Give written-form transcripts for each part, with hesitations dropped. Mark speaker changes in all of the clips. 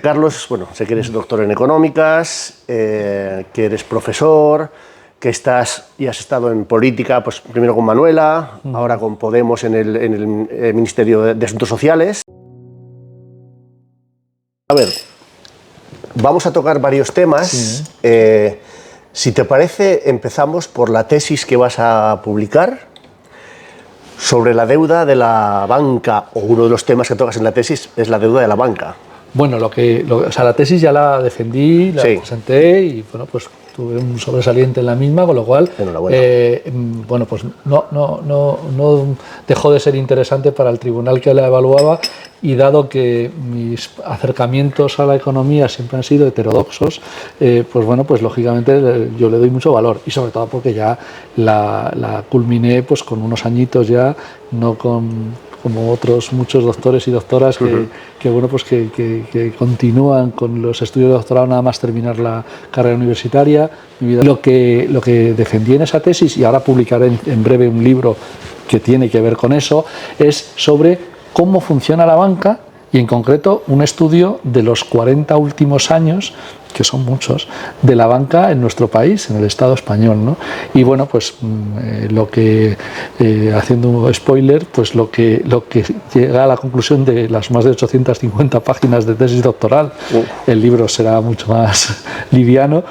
Speaker 1: Carlos, bueno, sé que eres doctor en económicas, que eres profesor, que estás y has estado en política, pues primero con Manuela, ahora con Podemos en el Ministerio de Asuntos Sociales. A ver, vamos a tocar varios temas. Sí. Si te parece, empezamos por la tesis que vas a publicar sobre la deuda de la banca, o uno de los temas que tocas en la tesis es la deuda de la banca.
Speaker 2: Bueno, o sea, la tesis ya la defendí, la presenté y bueno, pues tuve un sobresaliente en la misma, con lo cual, bueno, pues no dejó de ser interesante para el tribunal que la evaluaba, y dado que mis acercamientos a la economía siempre han sido heterodoxos, pues bueno, pues lógicamente yo le doy mucho valor, y sobre todo porque ya la culminé pues con unos añitos ya, no como otros muchos doctores y doctoras que bueno, pues que continúan con los estudios de doctorado nada más terminar la carrera universitaria. Lo que defendí en esa tesis, y ahora publicaré en breve un libro que tiene que ver con eso, es sobre cómo funciona la banca, y en concreto un estudio de los 40 últimos años, que son muchos, de la banca en nuestro país, en el Estado español, ¿no? Y bueno, pues haciendo un spoiler, pues lo que llega a la conclusión de las más de 850 páginas de tesis doctoral, el libro será mucho más liviano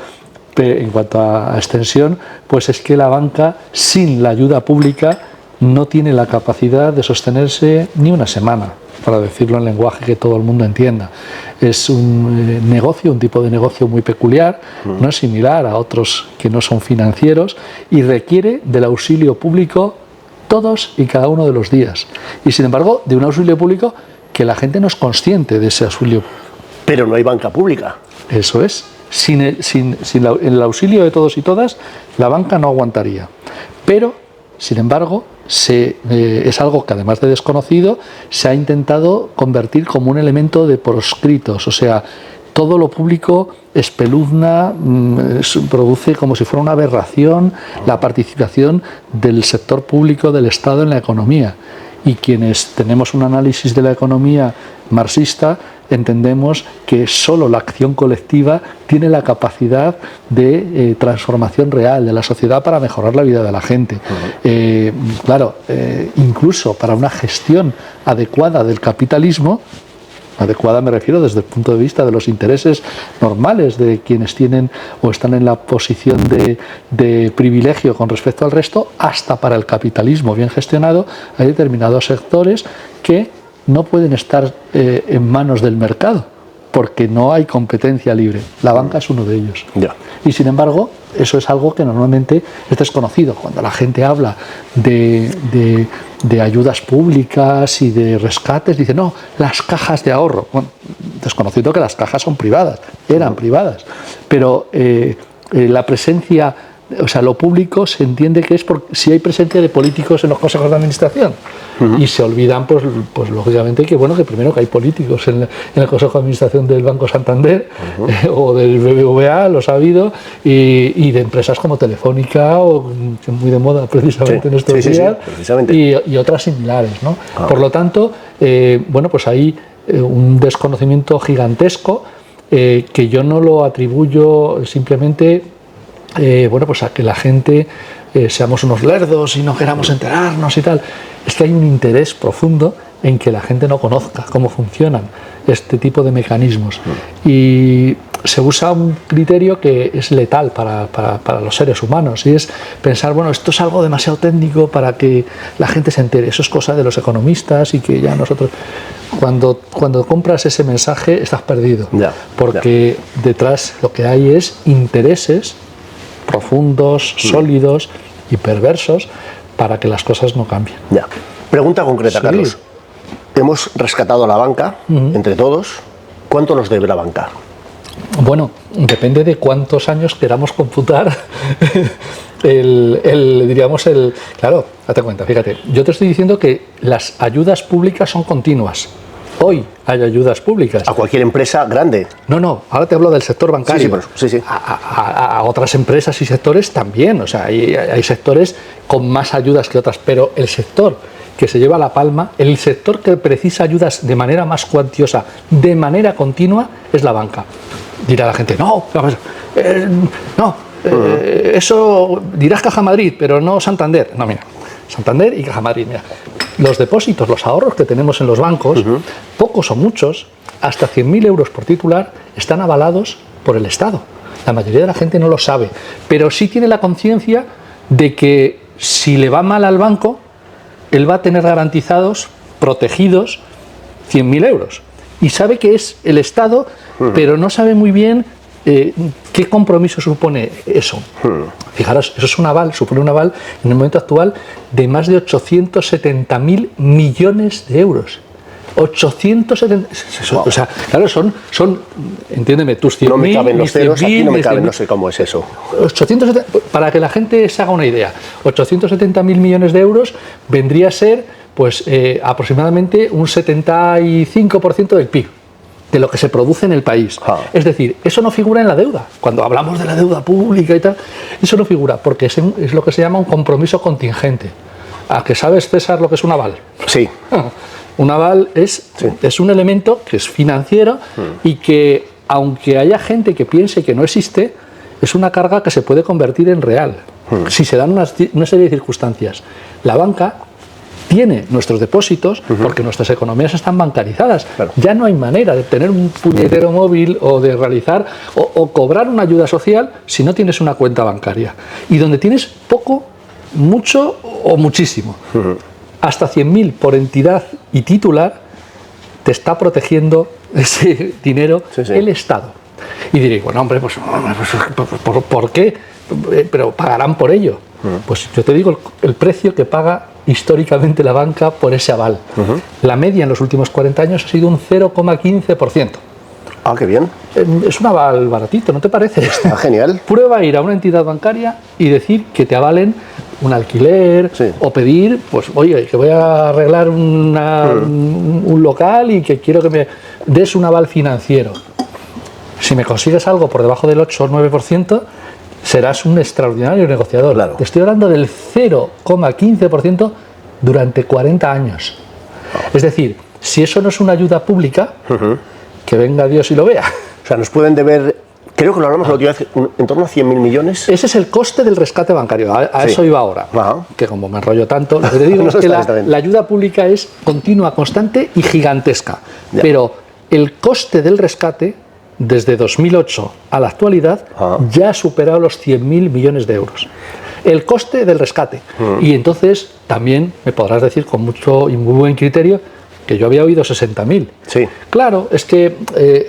Speaker 2: en cuanto a extensión, pues es que la banca, sin la ayuda pública, no tiene la capacidad de sostenerse ni una semana, para decirlo en lenguaje que todo el mundo entienda. Es un negocio, un tipo de negocio muy peculiar, no es similar a otros que no son financieros, y requiere del auxilio público todos y cada uno de los días. Y sin embargo, de un auxilio público que la gente no es consciente de ese auxilio.
Speaker 1: Pero no hay banca pública.
Speaker 2: Eso es. Sin el auxilio de todos y todas, la banca no aguantaría. Pero, sin embargo, es algo que, además de desconocido, se ha intentado convertir como un elemento de proscritos. O sea, todo lo público espeluzna, produce como si fuera una aberración la participación del sector público del Estado en la economía. Y quienes tenemos un análisis de la economía marxista entendemos que solo la acción colectiva tiene la capacidad de transformación real de la sociedad para mejorar la vida de la gente. Claro, incluso para una gestión adecuada del capitalismo, adecuada me refiero desde el punto de vista de los intereses normales de quienes tienen o están en la posición de privilegio con respecto al resto, hasta para el capitalismo bien gestionado, hay determinados sectores que no pueden estar en manos del mercado, porque no hay competencia libre. La banca es uno de ellos. Y sin embargo, eso es algo que normalmente es desconocido. Cuando la gente habla de ayudas públicas y de rescates, dice, no, las cajas de ahorro. Bueno, desconocido que las cajas son privadas, eran privadas. Pero la presencia, o sea, lo público se entiende que es si hay presencia de políticos en los consejos de administración. Y se olvidan, pues lógicamente, que bueno, que primero que hay políticos en el Consejo de Administración del Banco Santander o del BBVA, los ha habido, y de empresas como Telefónica, que es muy de moda precisamente en estos días, y otras similares, ¿no? Por lo tanto, bueno, pues hay un desconocimiento gigantesco que yo no lo atribuyo simplemente bueno, pues a que la gente seamos unos lerdos y no queramos enterarnos y tal. Es que hay un interés profundo en que la gente no conozca cómo funcionan este tipo de mecanismos. Y se usa un criterio que es letal para los seres humanos, y es pensar, bueno, esto es algo demasiado técnico para que la gente se entere. Eso es cosa de los economistas y que ya nosotros... Cuando compras ese mensaje estás perdido, porque detrás lo que hay es intereses profundos, sólidos y perversos para que las cosas no cambien.
Speaker 1: Pregunta concreta, Carlos. Hemos rescatado a la banca, entre todos. ¿Cuánto nos debe la banca?
Speaker 2: Bueno, depende de cuántos años queramos computar Claro, date cuenta, fíjate. Yo te estoy diciendo que las ayudas públicas son continuas. Hoy hay ayudas públicas.
Speaker 1: ¿A cualquier empresa grande?
Speaker 2: No, ahora te hablo del sector bancario.
Speaker 1: Sí.
Speaker 2: A otras empresas y sectores también. O sea, hay sectores con más ayudas que otras, pero el sector que se lleva la palma, el sector que precisa ayudas de manera más cuantiosa, de manera continua, es la banca. Dirá la gente, eso dirás Caja Madrid, pero no Santander. No, mira, Santander y Caja Madrid, mira. Los depósitos, los ahorros que tenemos en los bancos, pocos o muchos, hasta 100.000 euros por titular, están avalados por el Estado. La mayoría de la gente no lo sabe, pero sí tiene la conciencia de que si le va mal al banco, él va a tener garantizados, protegidos, 100.000 euros. Y sabe que es el Estado, pero no sabe muy bien qué compromiso supone eso. Fijaros, eso es un aval, supone un aval en el momento actual de más de 870.000 millones de euros. 870, o sea, claro, son entiéndeme, tus 100.000,
Speaker 1: no me caben los ceros, aquí no me caben,
Speaker 2: 100.000,
Speaker 1: no sé cómo es eso.
Speaker 2: 870, para que la gente se haga una idea, 870.000 millones de euros vendría a ser pues aproximadamente un 75% del PIB, de lo que se produce en el país. Es decir, eso no figura en la deuda. Cuando hablamos de la deuda pública y tal, eso no figura, porque es lo que se llama un compromiso contingente. ¿A que sabes, César, lo que es un aval?
Speaker 1: Sí.
Speaker 2: Un aval es un elemento que es financiero y que, aunque haya gente que piense que no existe, es una carga que se puede convertir en real, si se dan una serie de circunstancias. La banca tiene nuestros depósitos porque nuestras economías están bancarizadas. Claro. Ya no hay manera de tener un puñetero móvil o de realizar o cobrar una ayuda social si no tienes una cuenta bancaria. Y donde tienes poco, mucho o muchísimo. Hasta 100.000 por entidad y titular te está protegiendo ese dinero el Estado. Y diréis, bueno, hombre, pues ¿por qué? Pero pagarán por ello. Pues yo te digo el precio que paga históricamente la banca por ese aval. La media en los últimos 40 años ha sido un 0,15%.
Speaker 1: Ah, qué bien.
Speaker 2: Es un aval baratito, ¿no te parece?
Speaker 1: Está genial.
Speaker 2: Prueba a ir a una entidad bancaria y decir que te avalen un alquiler o pedir, pues oye, que voy a arreglar un local y que quiero que me des un aval financiero. Si me consigues algo por debajo del 8 o 9%, serás un extraordinario negociador.
Speaker 1: Claro.
Speaker 2: Te estoy hablando del 0,15% durante 40 años. Es decir, si eso no es una ayuda pública, que venga Dios y lo vea.
Speaker 1: O sea, nos pueden deber, creo que lo hablamos la última vez, en torno a 100.000 millones.
Speaker 2: Ese es el coste del rescate bancario. A eso iba ahora. Que como me enrollo tanto, lo que te digo es que la ayuda pública es continua, constante y gigantesca. Pero el coste del rescate, desde 2008 a la actualidad, ya ha superado los 100.000 millones de euros. El coste del rescate. Y entonces también me podrás decir con mucho y muy buen criterio que yo había oído 60.000.
Speaker 1: Sí.
Speaker 2: Claro, es que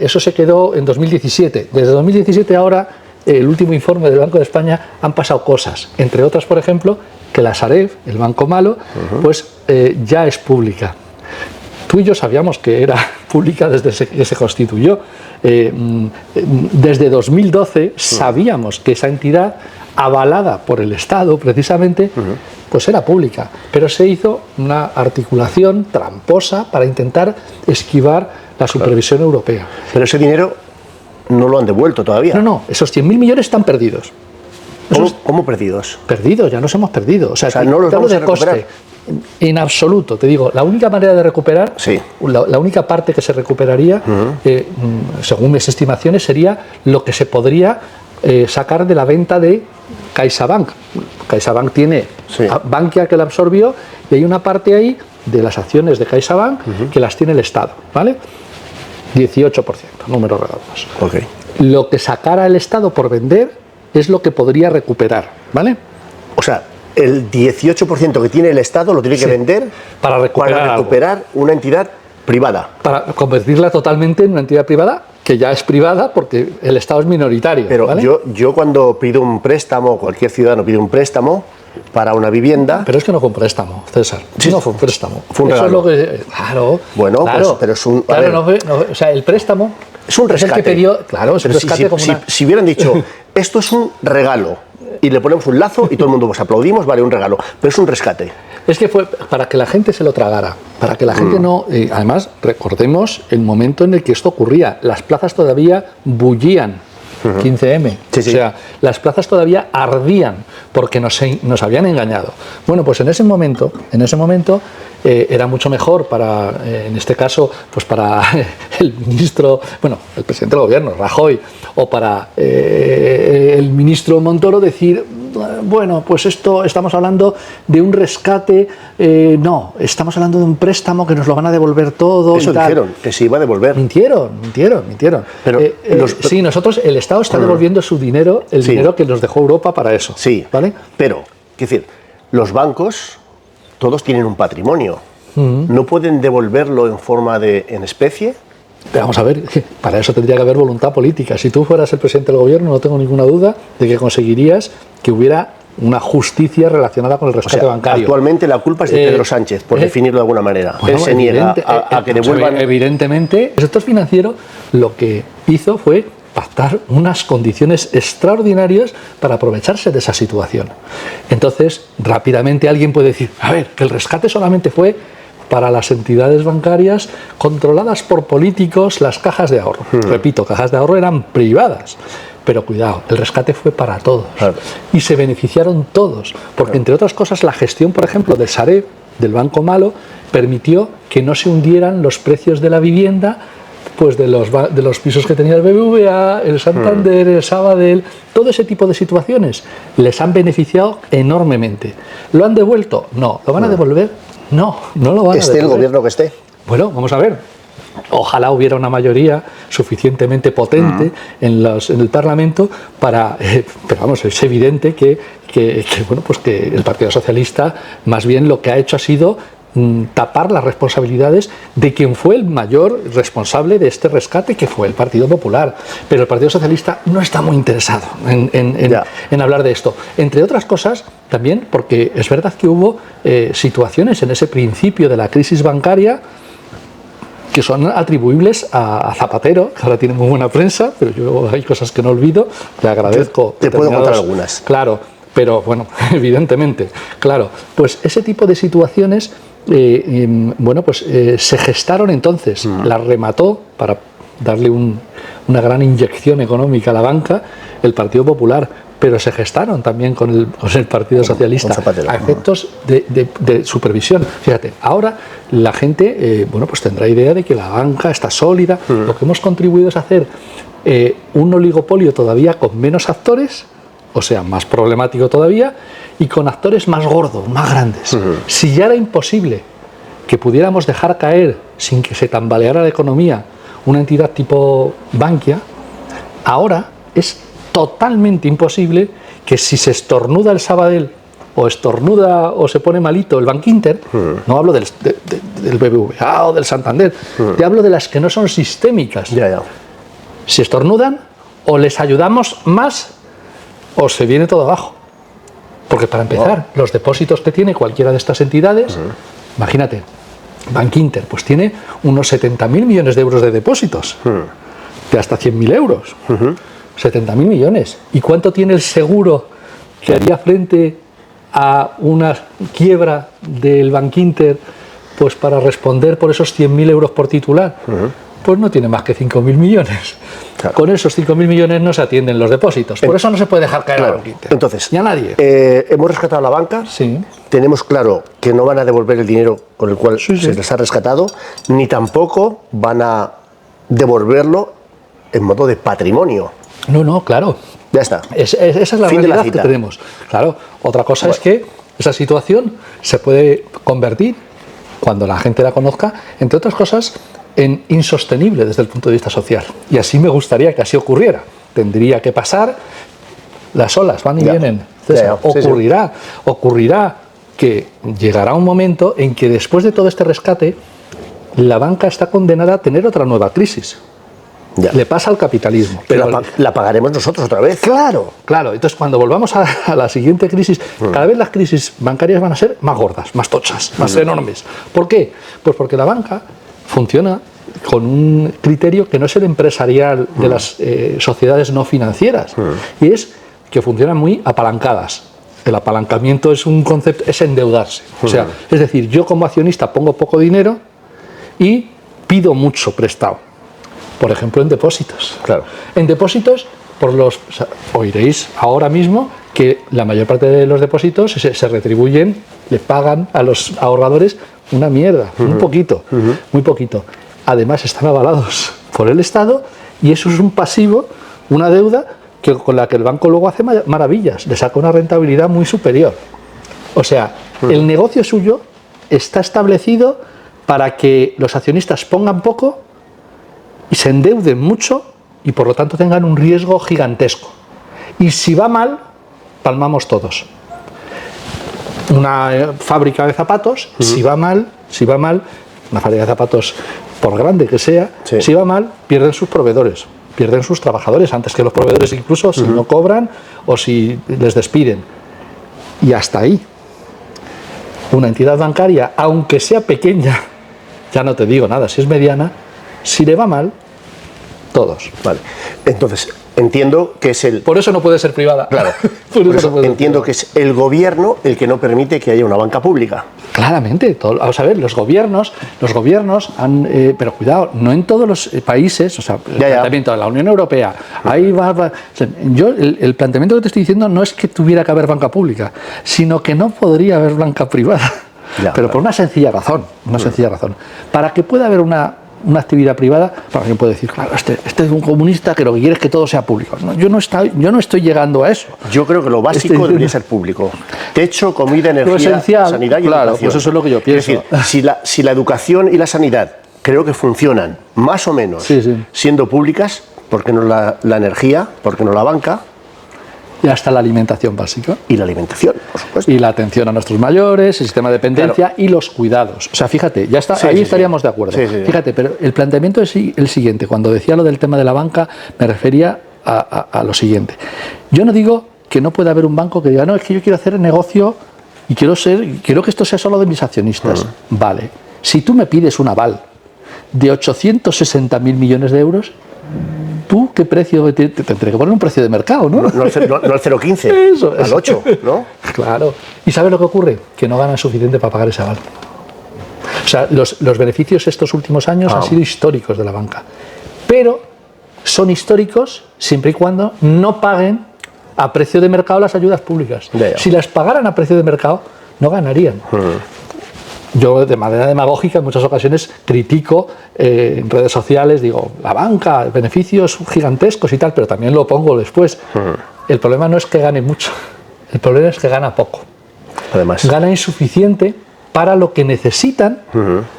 Speaker 2: eso se quedó en 2017. Desde 2017 ahora, el último informe del Banco de España, han pasado cosas. Entre otras, por ejemplo, que la Sareb, el banco malo, pues ya es pública. Tú y yo sabíamos que era pública desde que se constituyó. Desde 2012 sabíamos que esa entidad, avalada por el Estado precisamente, pues era pública, pero se hizo una articulación tramposa para intentar esquivar la supervisión europea.
Speaker 1: Pero ese dinero no lo han devuelto todavía.
Speaker 2: No, esos 100.000 millones están perdidos.
Speaker 1: ¿Cómo perdidos?
Speaker 2: Perdidos, ya nos hemos perdido. O sea
Speaker 1: no los vamos a recuperar.
Speaker 2: Coste. En absoluto, te digo, la única manera de recuperar, la única parte que se recuperaría, según mis estimaciones, sería lo que se podría sacar de la venta de CaixaBank. CaixaBank tiene Bankia, que la absorbió, y hay una parte ahí de las acciones de CaixaBank que las tiene el Estado, ¿vale? 18%, números redondos. Lo que sacara el Estado por vender es lo que podría recuperar, ¿vale?
Speaker 1: O sea, el 18% que tiene el Estado lo tiene que vender
Speaker 2: para recuperar
Speaker 1: una entidad privada.
Speaker 2: Para convertirla totalmente en una entidad privada, que ya es privada porque el Estado es minoritario.
Speaker 1: Pero
Speaker 2: ¿vale?
Speaker 1: yo cuando pido un préstamo, cualquier ciudadano pide un préstamo para una vivienda...
Speaker 2: Pero es que no fue un préstamo, César.
Speaker 1: Sí,
Speaker 2: no fue un préstamo.
Speaker 1: Fue un regalo.
Speaker 2: Eso es lo que... Claro.
Speaker 1: Bueno,
Speaker 2: claro,
Speaker 1: pues, pero es un...
Speaker 2: Claro, o sea, el préstamo...
Speaker 1: Es un rescate.
Speaker 2: Es el que pidió, claro, es un rescate como
Speaker 1: si hubieran dicho, esto es un regalo, y le ponemos un lazo y todo el mundo pues aplaudimos, vale, un regalo, pero es un rescate.
Speaker 2: Es que fue para que la gente se lo tragara, para que la gente no... además, recordemos el momento en el que esto ocurría. Las plazas todavía bullían 15M.
Speaker 1: Sí, sí.
Speaker 2: O sea, las plazas todavía ardían porque nos habían engañado. Bueno, pues en ese momento era mucho mejor para, en este caso, pues para el ministro, bueno, el presidente del gobierno, Rajoy, o para el ministro Montoro decir, bueno, pues esto estamos hablando de un rescate, no, estamos hablando de un préstamo que nos lo van a devolver todo.
Speaker 1: Eso
Speaker 2: y tal.
Speaker 1: dijeron, que se iba a devolver.
Speaker 2: Mintieron.
Speaker 1: Pero
Speaker 2: sí, nosotros, el Estado está devolviendo su dinero, el dinero que nos dejó Europa para eso.
Speaker 1: Sí,
Speaker 2: ¿vale?
Speaker 1: pero, es decir, los bancos todos tienen un patrimonio. ¿No pueden devolverlo en especie?
Speaker 2: Vamos a ver, para eso tendría que haber voluntad política. Si tú fueras el presidente del gobierno, no tengo ninguna duda de que conseguirías que hubiera una justicia relacionada con el rescate bancario.
Speaker 1: Actualmente la culpa es de Pedro Sánchez, por definirlo de alguna manera.
Speaker 2: Bueno,
Speaker 1: él se niega a que devuelvan...
Speaker 2: Evidentemente, el sector financiero lo que hizo fue pactar unas condiciones extraordinarias para aprovecharse de esa situación. Entonces, rápidamente alguien puede decir, a ver, que el rescate solamente fue para las entidades bancarias controladas por políticos, las cajas de ahorro. Repito, cajas de ahorro eran privadas. Pero cuidado, el rescate fue para todos.
Speaker 1: Claro.
Speaker 2: Y se beneficiaron todos. Porque, entre otras cosas, la gestión, por ejemplo, de Sareb, del Banco Malo, permitió que no se hundieran los precios de la vivienda, pues de los pisos que tenía el BBVA, el Santander, el Sabadell. Todo ese tipo de situaciones les han beneficiado enormemente. ¿Lo han devuelto? No. ¿Lo van a devolver? No, no lo van a devolver.
Speaker 1: Esté el gobierno que esté.
Speaker 2: Bueno, vamos a ver. Ojalá hubiera una mayoría suficientemente potente en el Parlamento para... pero vamos, es evidente que el Partido Socialista más bien lo que ha hecho ha sido tapar las responsabilidades de quien fue el mayor responsable de este rescate, que fue el Partido Popular. Pero el Partido Socialista no está muy interesado en hablar de esto. Entre otras cosas, también porque es verdad que hubo situaciones en ese principio de la crisis bancaria que son atribuibles a Zapatero, que ahora tiene muy buena prensa, pero yo hay cosas que no olvido, le agradezco.
Speaker 1: Te puedo contar algunas.
Speaker 2: Claro, pero bueno, evidentemente, claro, pues ese tipo de situaciones, se gestaron entonces, las remató para darle una gran inyección económica a la banca, el Partido Popular, pero se gestaron también con el Partido Socialista a efectos de supervisión. Fíjate, ahora la gente tendrá idea de que la banca está sólida. Lo que hemos contribuido es hacer un oligopolio todavía con menos actores, o sea, más problemático todavía, y con actores más gordos, más grandes. Si ya era imposible que pudiéramos dejar caer, sin que se tambaleara la economía, una entidad tipo Bankia, ahora es totalmente imposible que si se estornuda el Sabadell o estornuda o se pone malito el Bankinter, no hablo del BBVA o del Santander, te hablo de las que no son sistémicas. Si estornudan, o les ayudamos más o se viene todo abajo. Porque para empezar, los depósitos que tiene cualquiera de estas entidades, imagínate, Bankinter, pues tiene unos 70.000 millones de euros de depósitos, de hasta 100.000 euros. 70.000 millones. ¿Y cuánto tiene el seguro que haría frente a una quiebra del Bankinter, pues para responder por esos 100.000 euros por titular? Pues no tiene más que 5.000 millones. Claro. Con esos 5.000 millones no se atienden los depósitos. Por eso no se puede dejar caer a Bankinter.
Speaker 1: Entonces,
Speaker 2: ni a nadie.
Speaker 1: Hemos rescatado a la banca.
Speaker 2: Sí.
Speaker 1: Tenemos claro que no van a devolver el dinero con el cual se les ha rescatado, ni tampoco van a devolverlo en modo de patrimonio.
Speaker 2: No, claro.
Speaker 1: Ya está.
Speaker 2: Esa es la realidad que tenemos. Claro, otra cosa es que esa situación se puede convertir, cuando la gente la conozca, entre otras cosas, en insostenible desde el punto de vista social. Y así me gustaría que así ocurriera. Tendría que pasar, las olas van y vienen. César, ocurrirá que llegará un momento en que después de todo este rescate, la banca está condenada a tener otra nueva crisis. Le pasa al capitalismo.
Speaker 1: Pero la pagaremos nosotros otra vez.
Speaker 2: Claro. Entonces, cuando volvamos a la siguiente crisis, cada vez las crisis bancarias van a ser más gordas, más tochas, más enormes. ¿Por qué? Pues porque la banca funciona con un criterio que no es el empresarial de las sociedades no financieras, y es que funcionan muy apalancadas. El apalancamiento es un concepto, es endeudarse. O sea, es decir, yo como accionista pongo poco dinero y pido mucho prestado. Por ejemplo, en depósitos.
Speaker 1: Claro.
Speaker 2: En depósitos, oiréis ahora mismo que la mayor parte de los depósitos se retribuyen, le pagan a los ahorradores una mierda, muy poquito, muy poquito. Además están avalados por el Estado y eso es un pasivo, una deuda con la que el banco luego hace maravillas, le saca una rentabilidad muy superior. O sea, el negocio suyo está establecido para que los accionistas pongan poco y se endeuden mucho y por lo tanto tengan un riesgo gigantesco. Y si va mal, palmamos todos. Una fábrica de zapatos, si va mal, una fábrica de zapatos, por grande que sea, si va mal, pierden sus proveedores, pierden sus trabajadores, antes que los proveedores incluso, si no cobran o si les despiden. Y hasta ahí. Una entidad bancaria, aunque sea pequeña, ya no te digo nada, si es mediana, si le va mal, todos.
Speaker 1: Vale. Entonces, entiendo que es el...
Speaker 2: Por eso no puede ser privada.
Speaker 1: Claro. Por eso entiendo que es el gobierno el que no permite que haya una banca pública.
Speaker 2: Claramente. Vamos a ver, los gobiernos han... pero cuidado, no en todos los países, o sea, el planteamiento de la Unión Europea, ahí va... O sea, el planteamiento que te estoy diciendo no es que tuviera que haber banca pública, sino que no podría haber banca privada. Pero por una sencilla razón, Para que pueda haber una actividad privada, alguien puede decir, claro, este es un comunista que lo que quiere es que todo sea público. No, yo no estoy llegando a eso.
Speaker 1: Yo creo que lo básico debería ser público. Techo, comida, energía,
Speaker 2: esencial,
Speaker 1: sanidad y
Speaker 2: claro,
Speaker 1: educación.
Speaker 2: pues eso es lo que yo pienso.
Speaker 1: Es decir, si la educación y la sanidad creo que funcionan más o menos siendo públicas, ¿por qué no la energía? ¿Por qué no la banca?
Speaker 2: Y hasta la alimentación básica.
Speaker 1: Y la alimentación, por supuesto.
Speaker 2: Y la atención a nuestros mayores, el sistema de dependencia y los cuidados. O sea, fíjate, ya está, ahí estaríamos de acuerdo. Fíjate, pero el planteamiento es el siguiente. Cuando decía lo del tema de la banca, me refería a lo siguiente. Yo no digo que no pueda haber un banco que diga, no, es que yo quiero hacer negocio y quiero que esto sea solo de mis accionistas. Vale. Si tú me pides un aval de 860.000 millones de euros, ¿tú qué precio? Te tendré que poner un precio de mercado, ¿no?
Speaker 1: No al 0,15,
Speaker 2: eso,
Speaker 1: al 8, ¿no?
Speaker 2: Claro. ¿Y sabes lo que ocurre? Que no ganan suficiente para pagar ese aval. O sea, los beneficios estos últimos años han sido históricos de la banca. Pero son históricos siempre y cuando no paguen a precio de mercado las ayudas públicas. Si las pagaran a precio de mercado, no ganarían. Yo de manera demagógica en muchas ocasiones critico en redes sociales, digo, la banca, beneficios gigantescos y tal, pero también lo pongo después. El problema no es que gane mucho, el problema es que gana poco.
Speaker 1: Además,
Speaker 2: gana insuficiente para lo que necesitan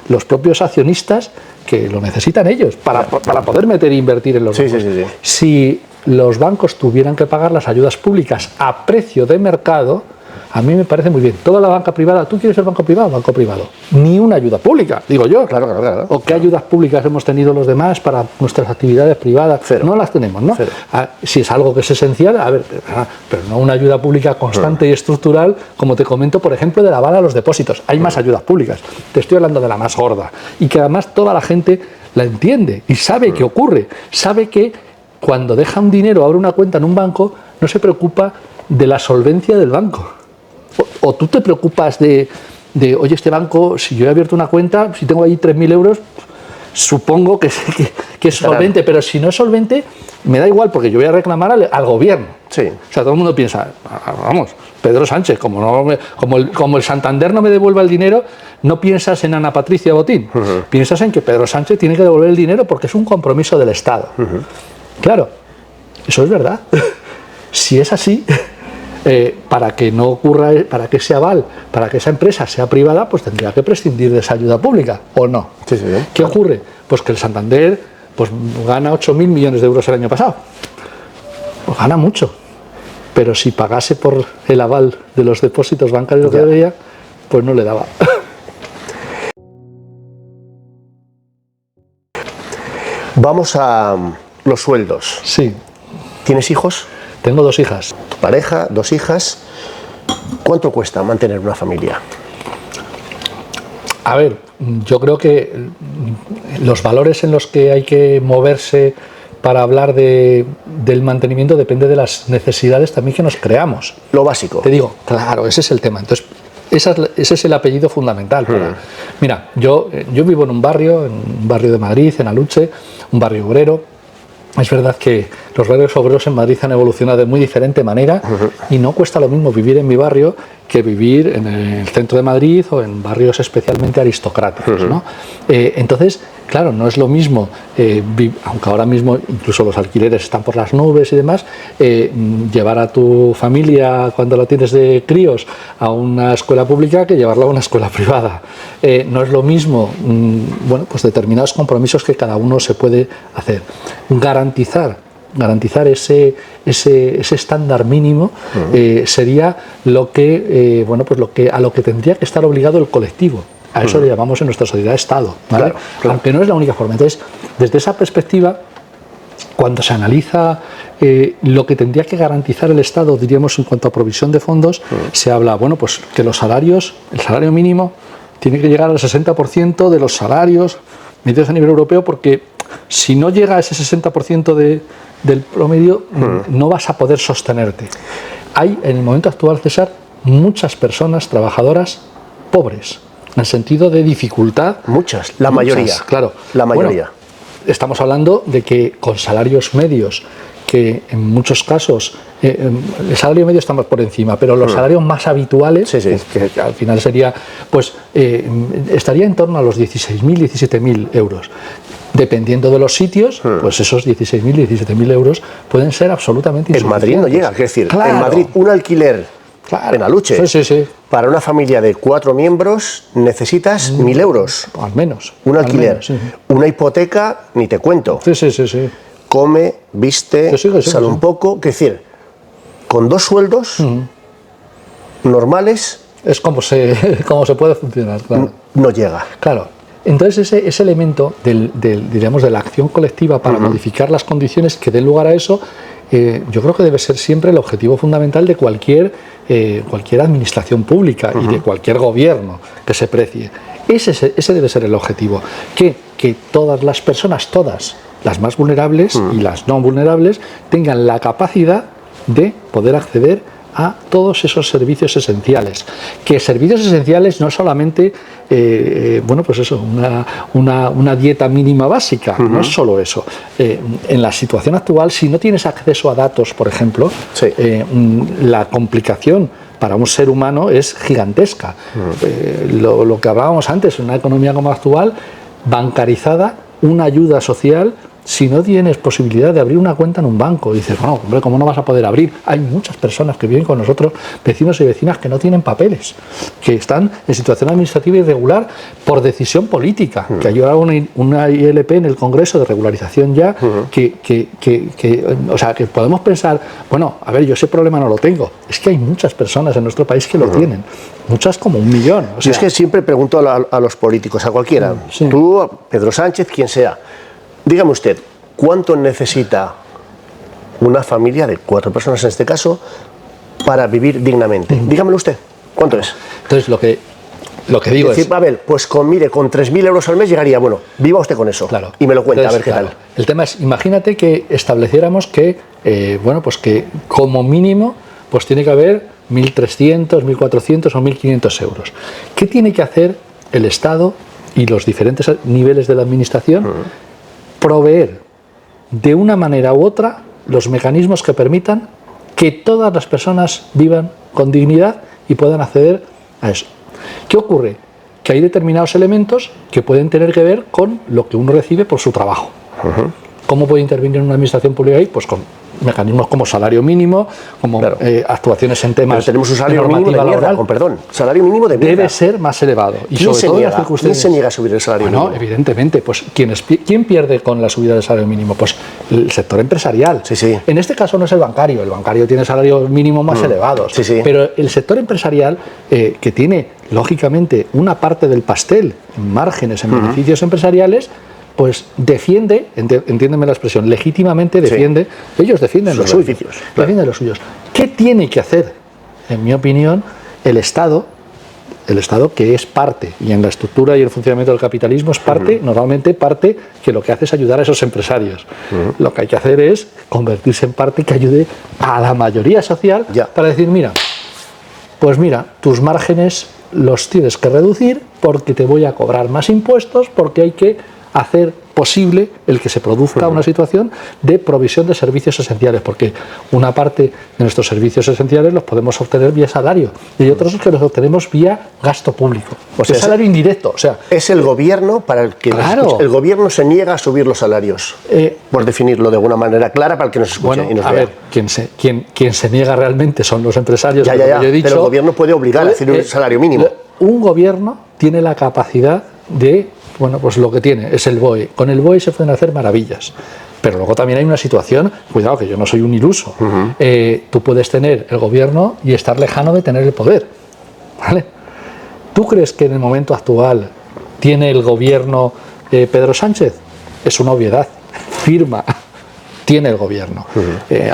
Speaker 2: los propios accionistas, que lo necesitan ellos, para poder meter e invertir en los bancos. Si los bancos tuvieran que pagar las ayudas públicas a precio de mercado, a mí me parece muy bien. Toda la banca privada, ¿tú quieres ser banco privado? Banco privado. Ni una ayuda pública, digo yo.
Speaker 1: Claro.
Speaker 2: ¿O qué ayudas públicas hemos tenido los demás para nuestras actividades privadas?
Speaker 1: Cero.
Speaker 2: No las tenemos, ¿no? Si es algo que es esencial, a ver, pero no una ayuda pública constante y estructural, como te comento, por ejemplo, de la aval a los depósitos. Hay más ayudas públicas. Te estoy hablando de la más gorda. Y que además toda la gente la entiende y sabe qué ocurre. Sabe que cuando deja un dinero, abre una cuenta en un banco, no se preocupa de la solvencia del banco. O tú te preocupas de, oye, este banco, si yo he abierto una cuenta, si tengo ahí 3.000 euros, supongo que es solvente, pero si no es solvente, me da igual, porque yo voy a reclamar al gobierno. O sea, todo el mundo piensa, vamos, Pedro Sánchez, como el Santander no me devuelva el dinero, no piensas en Ana Patricia Botín, piensas en que Pedro Sánchez tiene que devolver el dinero porque es un compromiso del Estado. Claro, eso es verdad. Si es así... para que no ocurra, para que ese aval, para que esa empresa sea privada, pues tendría que prescindir de esa ayuda pública, ¿o no? ¿Qué ocurre? Pues que el Santander pues, gana 8.000 millones de euros el año pasado. Pues gana mucho. Pero si pagase por el aval de los depósitos bancarios que debía, pues no le daba.
Speaker 1: Vamos a los sueldos.
Speaker 2: Sí.
Speaker 1: ¿Tienes hijos?
Speaker 2: Tengo 2 hijas.
Speaker 1: ¿Tu pareja? 2 hijas. ¿Cuánto cuesta mantener una familia?
Speaker 2: A ver, yo creo que los valores en los que hay que moverse para hablar del mantenimiento depende de las necesidades también que nos creamos.
Speaker 1: Lo básico.
Speaker 2: Te digo, claro, ese es el tema. Entonces, Ese es el apellido fundamental. Mira, yo vivo en un barrio de Madrid, en Aluche, un barrio obrero. Es verdad que los barrios obreros en Madrid han evolucionado de muy diferente manera y no cuesta lo mismo vivir en mi barrio que vivir en el centro de Madrid o en barrios especialmente aristocráticos, ¿no? Entonces, claro, no es lo mismo, aunque ahora mismo incluso los alquileres están por las nubes y demás, llevar a tu familia cuando la tienes de críos a una escuela pública que llevarla a una escuela privada. No es lo mismo, bueno, pues determinados compromisos que cada uno se puede hacer. Garantizar ese estándar mínimo sería lo que, a lo que tendría que estar obligado el colectivo. A eso le llamamos en nuestra sociedad Estado, ¿vale? Claro. Aunque no es la única forma. Entonces, desde esa perspectiva, cuando se analiza lo que tendría que garantizar el Estado, diríamos, en cuanto a provisión de fondos, se habla, bueno, pues que el salario mínimo tiene que llegar al 60% de los salarios medios a nivel europeo, porque si no llega a ese 60% del promedio, no vas a poder sostenerte. Hay, en el momento actual, César, muchas personas trabajadoras pobres, en el sentido de dificultad.
Speaker 1: La mayoría.
Speaker 2: Claro.
Speaker 1: La mayoría.
Speaker 2: Bueno, estamos hablando de que con salarios medios, que en muchos casos el salario medio está más por encima, pero los salarios más habituales, que al final sería, pues estaría en torno a los 16.000, 17.000 euros. Dependiendo de los sitios, pues esos 16.000, 17.000 euros pueden ser absolutamente insuficientes.
Speaker 1: En Madrid no llega, es decir,
Speaker 2: claro.
Speaker 1: En Madrid un alquiler en Aluche, para una familia de 4 miembros necesitas 1.000 euros.
Speaker 2: Al menos.
Speaker 1: Un alquiler.
Speaker 2: Menos,
Speaker 1: una hipoteca, ni te cuento.
Speaker 2: Sí.
Speaker 1: Come, viste, sale un poco. Es decir, con 2 sueldos normales...
Speaker 2: Es como se puede funcionar, claro.
Speaker 1: No llega.
Speaker 2: Claro. Entonces ese elemento diríamos, de la acción colectiva para modificar las condiciones que den lugar a eso, yo creo que debe ser siempre el objetivo fundamental de cualquier administración pública y de cualquier gobierno que se precie. Ese debe ser el objetivo. Que todas las personas, todas, las más vulnerables y las no vulnerables, tengan la capacidad de poder acceder a todos esos servicios esenciales. Que servicios esenciales no solamente, una dieta mínima básica, no es solo eso. En la situación actual, si no tienes acceso a datos, por ejemplo, la complicación para un ser humano es gigantesca. Lo que hablábamos antes, en una economía como actual, bancarizada, una ayuda social. Si no tienes posibilidad de abrir una cuenta en un banco, dices, bueno, hombre, ¿cómo no vas a poder abrir? Hay muchas personas que viven con nosotros, vecinos y vecinas, que no tienen papeles, que están en situación administrativa irregular por decisión política, que hay ahora una ILP en el Congreso de regularización ya, o sea, que podemos pensar, bueno, a ver, yo ese problema no lo tengo. Es que hay muchas personas en nuestro país que lo tienen, muchas como 1 millón. O sea,
Speaker 1: es que siempre pregunto a los políticos, a cualquiera, tú, a Pedro Sánchez, quien sea, dígame usted, ¿cuánto necesita una familia de 4 personas en este caso para vivir dignamente? Dígamelo usted, ¿cuánto es?
Speaker 2: Entonces lo que digo es...
Speaker 1: Pavel, pues con 3.000 euros al mes llegaría, bueno, viva usted con eso,
Speaker 2: claro.
Speaker 1: Y me lo cuenta. Entonces, a ver qué tal.
Speaker 2: El tema es, imagínate que estableciéramos que, que como mínimo, pues tiene que haber 1.300, 1.400 o 1.500 euros. ¿Qué tiene que hacer el Estado y los diferentes niveles de la Administración? Proveer de una manera u otra los mecanismos que permitan que todas las personas vivan con dignidad y puedan acceder a eso. ¿Qué ocurre? Que hay determinados elementos que pueden tener que ver con lo que uno recibe por su trabajo. ¿Cómo puede intervenir una administración pública ahí? Pues con mecanismos como salario mínimo, como actuaciones en temas.
Speaker 1: Pero tenemos un salario mínimo de mierda, con perdón. Salario mínimo de mierda.
Speaker 2: Debe ser más elevado. Y
Speaker 1: ¿Quién se niega a subir el salario mínimo?
Speaker 2: Evidentemente, pues ¿quién pierde con la subida del salario mínimo? Pues el sector empresarial. En este caso no es el bancario tiene salarios mínimos más elevados. Pero el sector empresarial, que tiene lógicamente una parte del pastel en márgenes, en beneficios empresariales, pues defiende, entiéndeme la expresión, legítimamente defiende, ellos defienden los suyos. Defienden los suyos. ¿Qué tiene que hacer, en mi opinión, el Estado que es parte, y en la estructura y el funcionamiento del capitalismo es parte, normalmente parte que lo que hace es ayudar a esos empresarios? Lo que hay que hacer es convertirse en parte que ayude a la mayoría social para decir, mira, tus márgenes los tienes que reducir porque te voy a cobrar más impuestos, porque hay que hacer posible el que se produzca una situación de provisión de servicios esenciales, porque una parte de nuestros servicios esenciales los podemos obtener vía salario y hay otros que los obtenemos vía gasto público, o sea, salario indirecto. O sea,
Speaker 1: es el gobierno para el que
Speaker 2: claro,
Speaker 1: el gobierno se niega a subir los salarios, por definirlo de alguna manera clara para el que nos escuche
Speaker 2: bueno,
Speaker 1: y nos
Speaker 2: a
Speaker 1: vea.
Speaker 2: ver, quien se niega realmente son los empresarios,
Speaker 1: Ya,
Speaker 2: yo he dicho,
Speaker 1: pero el gobierno puede obligar a hacer un salario mínimo.
Speaker 2: Un gobierno tiene la capacidad de, bueno, pues lo que tiene es el BOE. Con el BOE se pueden hacer maravillas. Pero luego también hay una situación, cuidado que yo no soy un iluso, tú puedes tener el gobierno y estar lejano de tener el poder, ¿vale? ¿Tú crees que en el momento actual tiene el gobierno Pedro Sánchez? Es una obviedad, firma. Tiene el gobierno,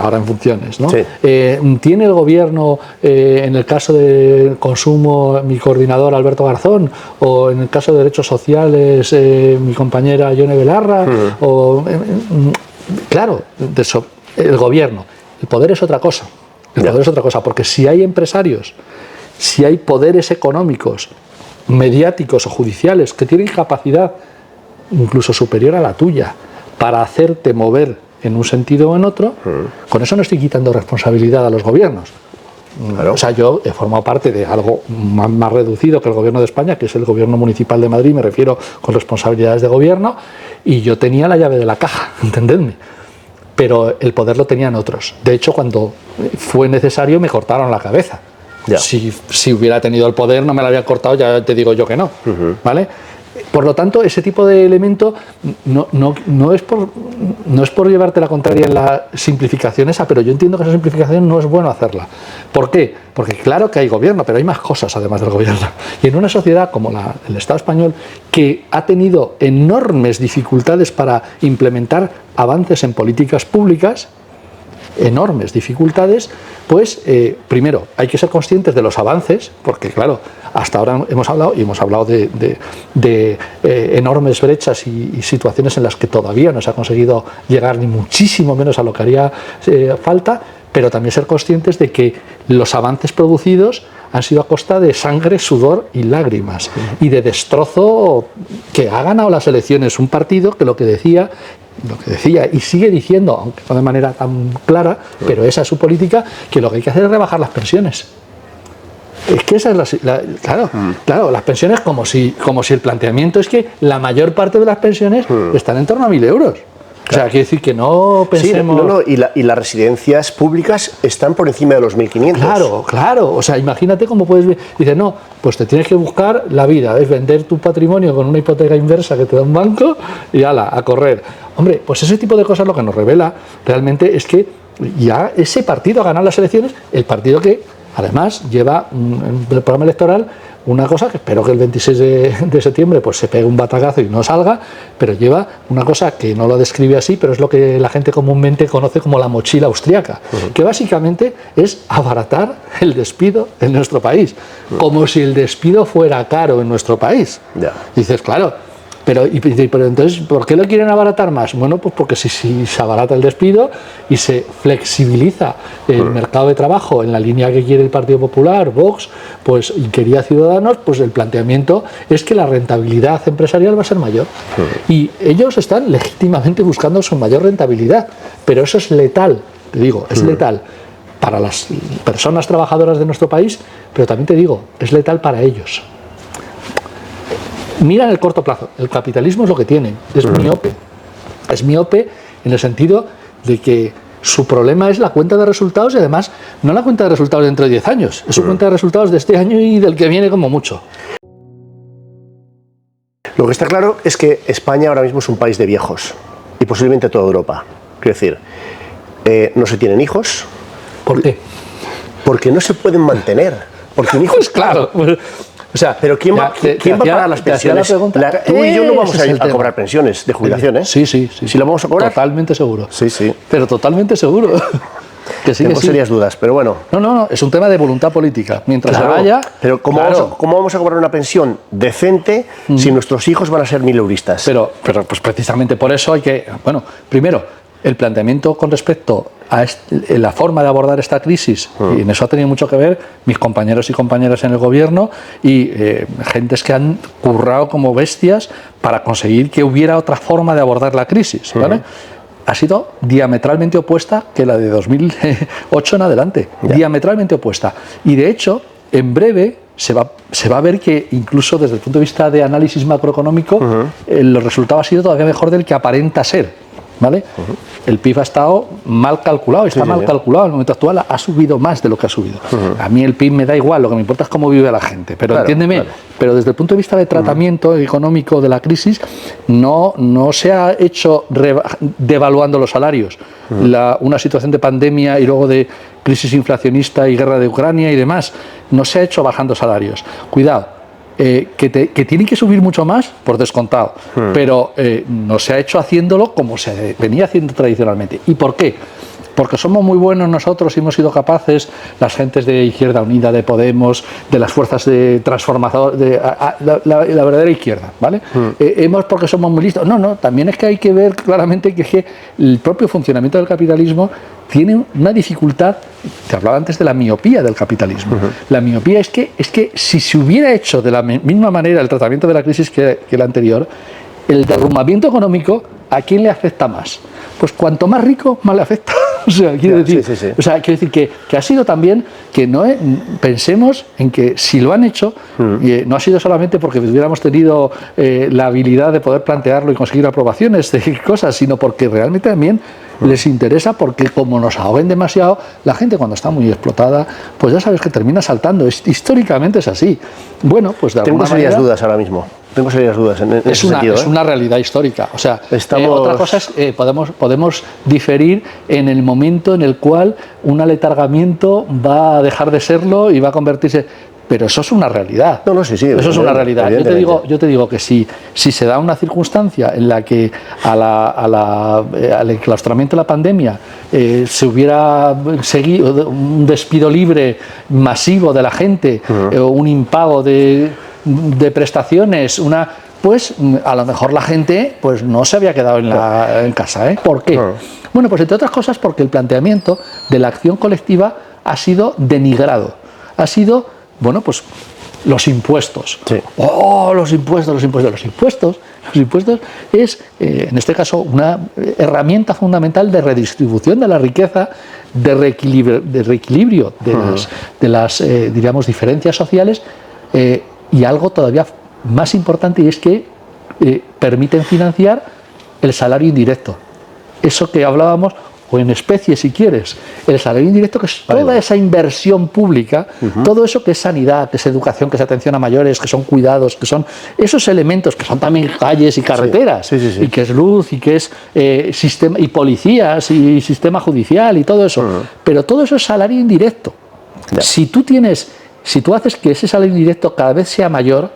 Speaker 2: ahora en funciones, ¿no?
Speaker 1: Sí.
Speaker 2: ¿Tiene el gobierno, en el caso del consumo, mi coordinador Alberto Garzón, o en el caso de derechos sociales, mi compañera Yone Belarra? Claro, el gobierno. El poder es otra cosa. El poder es otra cosa, porque si hay empresarios, si hay poderes económicos, mediáticos o judiciales que tienen capacidad incluso superior a la tuya para hacerte mover en un sentido o en otro, con eso no estoy quitando responsabilidad a los gobiernos. Claro. O sea, yo he formado parte de algo más reducido que el gobierno de España, que es el gobierno municipal de Madrid, me refiero con responsabilidades de gobierno, y yo tenía la llave de la caja, entendedme. Pero el poder lo tenían otros. De hecho, cuando fue necesario me cortaron la cabeza. Si hubiera tenido el poder no me la había cortado, ya te digo yo que no, ¿vale? Por lo tanto, ese tipo de elemento no es por llevarte la contraria en la simplificación esa, pero yo entiendo que esa simplificación no es bueno hacerla. ¿Por qué? Porque claro que hay gobierno, pero hay más cosas además del gobierno. Y en una sociedad como el Estado español, que ha tenido enormes dificultades para implementar avances en políticas públicas, enormes dificultades, pues primero hay que ser conscientes de los avances, porque claro, hasta ahora hemos hablado de enormes brechas y situaciones en las que todavía no se ha conseguido llegar, ni muchísimo menos a lo que haría falta, pero también ser conscientes de que los avances producidos han sido a costa de sangre, sudor y lágrimas, y de destrozo que ha ganado las elecciones un partido que lo que decía y sigue diciendo, aunque no de manera tan clara, pero esa es su política, que lo que hay que hacer es rebajar las pensiones. Es que esa es claro, las pensiones como si el planteamiento es que la mayor parte de las pensiones están en torno a 1.000 euros. O sea, quiere decir que no pensemos...
Speaker 1: Sí, y las residencias públicas están por encima de los 1.500.
Speaker 2: Claro. O sea, imagínate cómo puedes... Dices, no, pues te tienes que buscar la vida, es vender tu patrimonio con una hipoteca inversa que te da un banco y ala, a correr. Hombre, pues ese tipo de cosas lo que nos revela realmente es que ya ese partido ha ganado las elecciones, el partido que además lleva en el programa electoral una cosa que espero que el 26 de septiembre pues se pegue un batacazo y no salga, pero lleva una cosa que no lo describe así, pero es lo que la gente comúnmente conoce como la mochila austriaca, que básicamente es abaratar el despido en nuestro país, como si el despido fuera caro en nuestro país. Dices, claro, pero entonces, ¿por qué lo quieren abaratar más? Bueno, pues porque si se abarata el despido y se flexibiliza el mercado de trabajo en la línea que quiere el Partido Popular, Vox, pues, y quería Ciudadanos, pues el planteamiento es que la rentabilidad empresarial va a ser mayor. Y ellos están legítimamente buscando su mayor rentabilidad, pero eso es letal, te digo, es letal para las personas trabajadoras de nuestro país, pero también te digo, es letal para ellos. Mira en el corto plazo, el capitalismo es lo que tiene, es miope en el sentido de que su problema es la cuenta de resultados y además no la cuenta de resultados dentro de 10 años, es su cuenta de resultados de este año y del que viene como mucho.
Speaker 1: Lo que está claro es que España ahora mismo es un país de viejos y posiblemente toda Europa. Quiero decir, no se tienen hijos.
Speaker 2: ¿Por qué?
Speaker 1: Porque no se pueden mantener. Porque un hijo
Speaker 2: pues claro. O sea,
Speaker 1: pero ¿quién va a pagar las pensiones? Tú y yo no vamos a cobrar pensiones de jubilación, ¿eh?
Speaker 2: Sí.
Speaker 1: ¿Sí la vamos a cobrar?
Speaker 2: Totalmente seguro.
Speaker 1: Sí.
Speaker 2: Pero totalmente seguro. Que sí,
Speaker 1: tengo serias dudas, pero bueno.
Speaker 2: No, es un tema de voluntad política. Mientras se vaya...
Speaker 1: Pero ¿cómo vamos a cobrar una pensión decente si nuestros hijos van a ser mileuristas?
Speaker 2: Pero pues precisamente por eso hay que... Bueno, primero, el planteamiento con respecto a la forma de abordar esta crisis, y en eso ha tenido mucho que ver mis compañeros y compañeras en el gobierno y gentes que han currado como bestias para conseguir que hubiera otra forma de abordar la crisis, ¿vale? Ha sido diametralmente opuesta que la de 2008 en adelante, diametralmente opuesta. Y de hecho, en breve se va a ver que incluso desde el punto de vista de análisis macroeconómico, el resultado ha sido todavía mejor del que aparenta ser. ¿Vale? El PIB ha estado mal calculado, está mal calculado. En el momento actual ha subido más de lo que ha subido. A mí el PIB me da igual, lo que me importa es cómo vive la gente. Pero entiéndeme, pero desde el punto de vista de tratamiento económico de la crisis, no se ha hecho devaluando los salarios. Una situación de pandemia y luego de crisis inflacionista y guerra de Ucrania y demás, no se ha hecho bajando salarios. Cuidado. Que tienen que subir mucho más, por descontado, pero no se ha hecho haciéndolo como se venía haciendo tradicionalmente. ¿Y por qué? Porque somos muy buenos nosotros y hemos sido capaces, las gentes de Izquierda Unida, de Podemos, de las fuerzas de transformador, la verdadera izquierda, ¿vale? Porque somos muy listos. No, también es que hay que ver claramente que el propio funcionamiento del capitalismo tiene una dificultad. Te hablaba antes de la miopía del capitalismo. La miopía es que si se hubiera hecho de la misma manera el tratamiento de la crisis que el anterior, el derrumbamiento económico, ¿a quién le afecta más? Pues cuanto más rico, más le afecta. O sea, quiero decir que ha sido también que pensemos en que si lo han hecho, no ha sido solamente porque hubiéramos tenido la habilidad de poder plantearlo y conseguir aprobaciones de cosas, sino porque realmente también les interesa, porque como nos ahoguen demasiado, la gente cuando está muy explotada, pues ya sabes que termina saltando. Históricamente es así. Bueno, pues de alguna manera...
Speaker 1: Tengo serias dudas ahora mismo. Tengo serias dudas en ese sentido.
Speaker 2: Es una realidad histórica. O sea, otra cosa es podemos diferir en el momento en el cual un aletargamiento va a dejar de serlo y va a convertirse... Pero eso es una realidad.
Speaker 1: Sí.
Speaker 2: Eso es una realidad. Yo te digo que si se da una circunstancia en la que al enclaustramiento de la pandemia se hubiera seguido un despido libre masivo de la gente, un impago de prestaciones, pues a lo mejor la gente pues no se había quedado en casa. ¿Por qué? Bueno, pues entre otras cosas porque el planteamiento de la acción colectiva ha sido denigrado. Ha sido, bueno, pues los impuestos. Los impuestos es, en este caso, una herramienta fundamental de redistribución de la riqueza, de reequilibrio de las digamos, diferencias sociales, y algo todavía más importante, y es que permiten financiar el salario indirecto. Eso que hablábamos, o en especie si quieres, el salario indirecto, que es toda esa inversión pública, todo eso que es sanidad, que es educación, que es atención a mayores, que son cuidados, que son esos elementos, que son también calles y carreteras, y que es luz, y que es sistema, y policías, y sistema judicial, y todo eso. Pero todo eso es salario indirecto. Si tú haces que ese salario indirecto cada vez sea mayor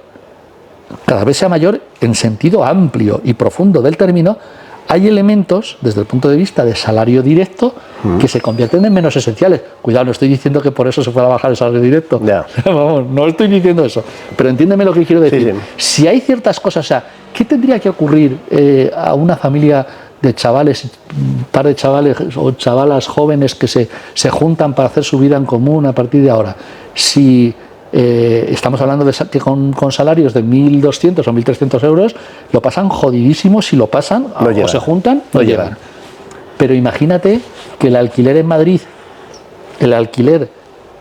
Speaker 2: en sentido amplio y profundo del término, hay elementos, desde el punto de vista de salario directo, que se convierten en menos esenciales. Cuidado, no estoy diciendo que por eso se fuera a bajar el salario directo. Vamos, no estoy diciendo eso. Pero entiéndeme lo que quiero decir. Si hay ciertas cosas, o sea, ¿qué tendría que ocurrir a una familia de chavales, un par de chavales o chavalas jóvenes que se juntan para hacer su vida en común a partir de ahora? Si estamos hablando de que con salarios de 1.200 o 1.300 euros lo pasan jodidísimo, si lo pasan o se juntan, no llegan. Pero imagínate que el alquiler en Madrid, el alquiler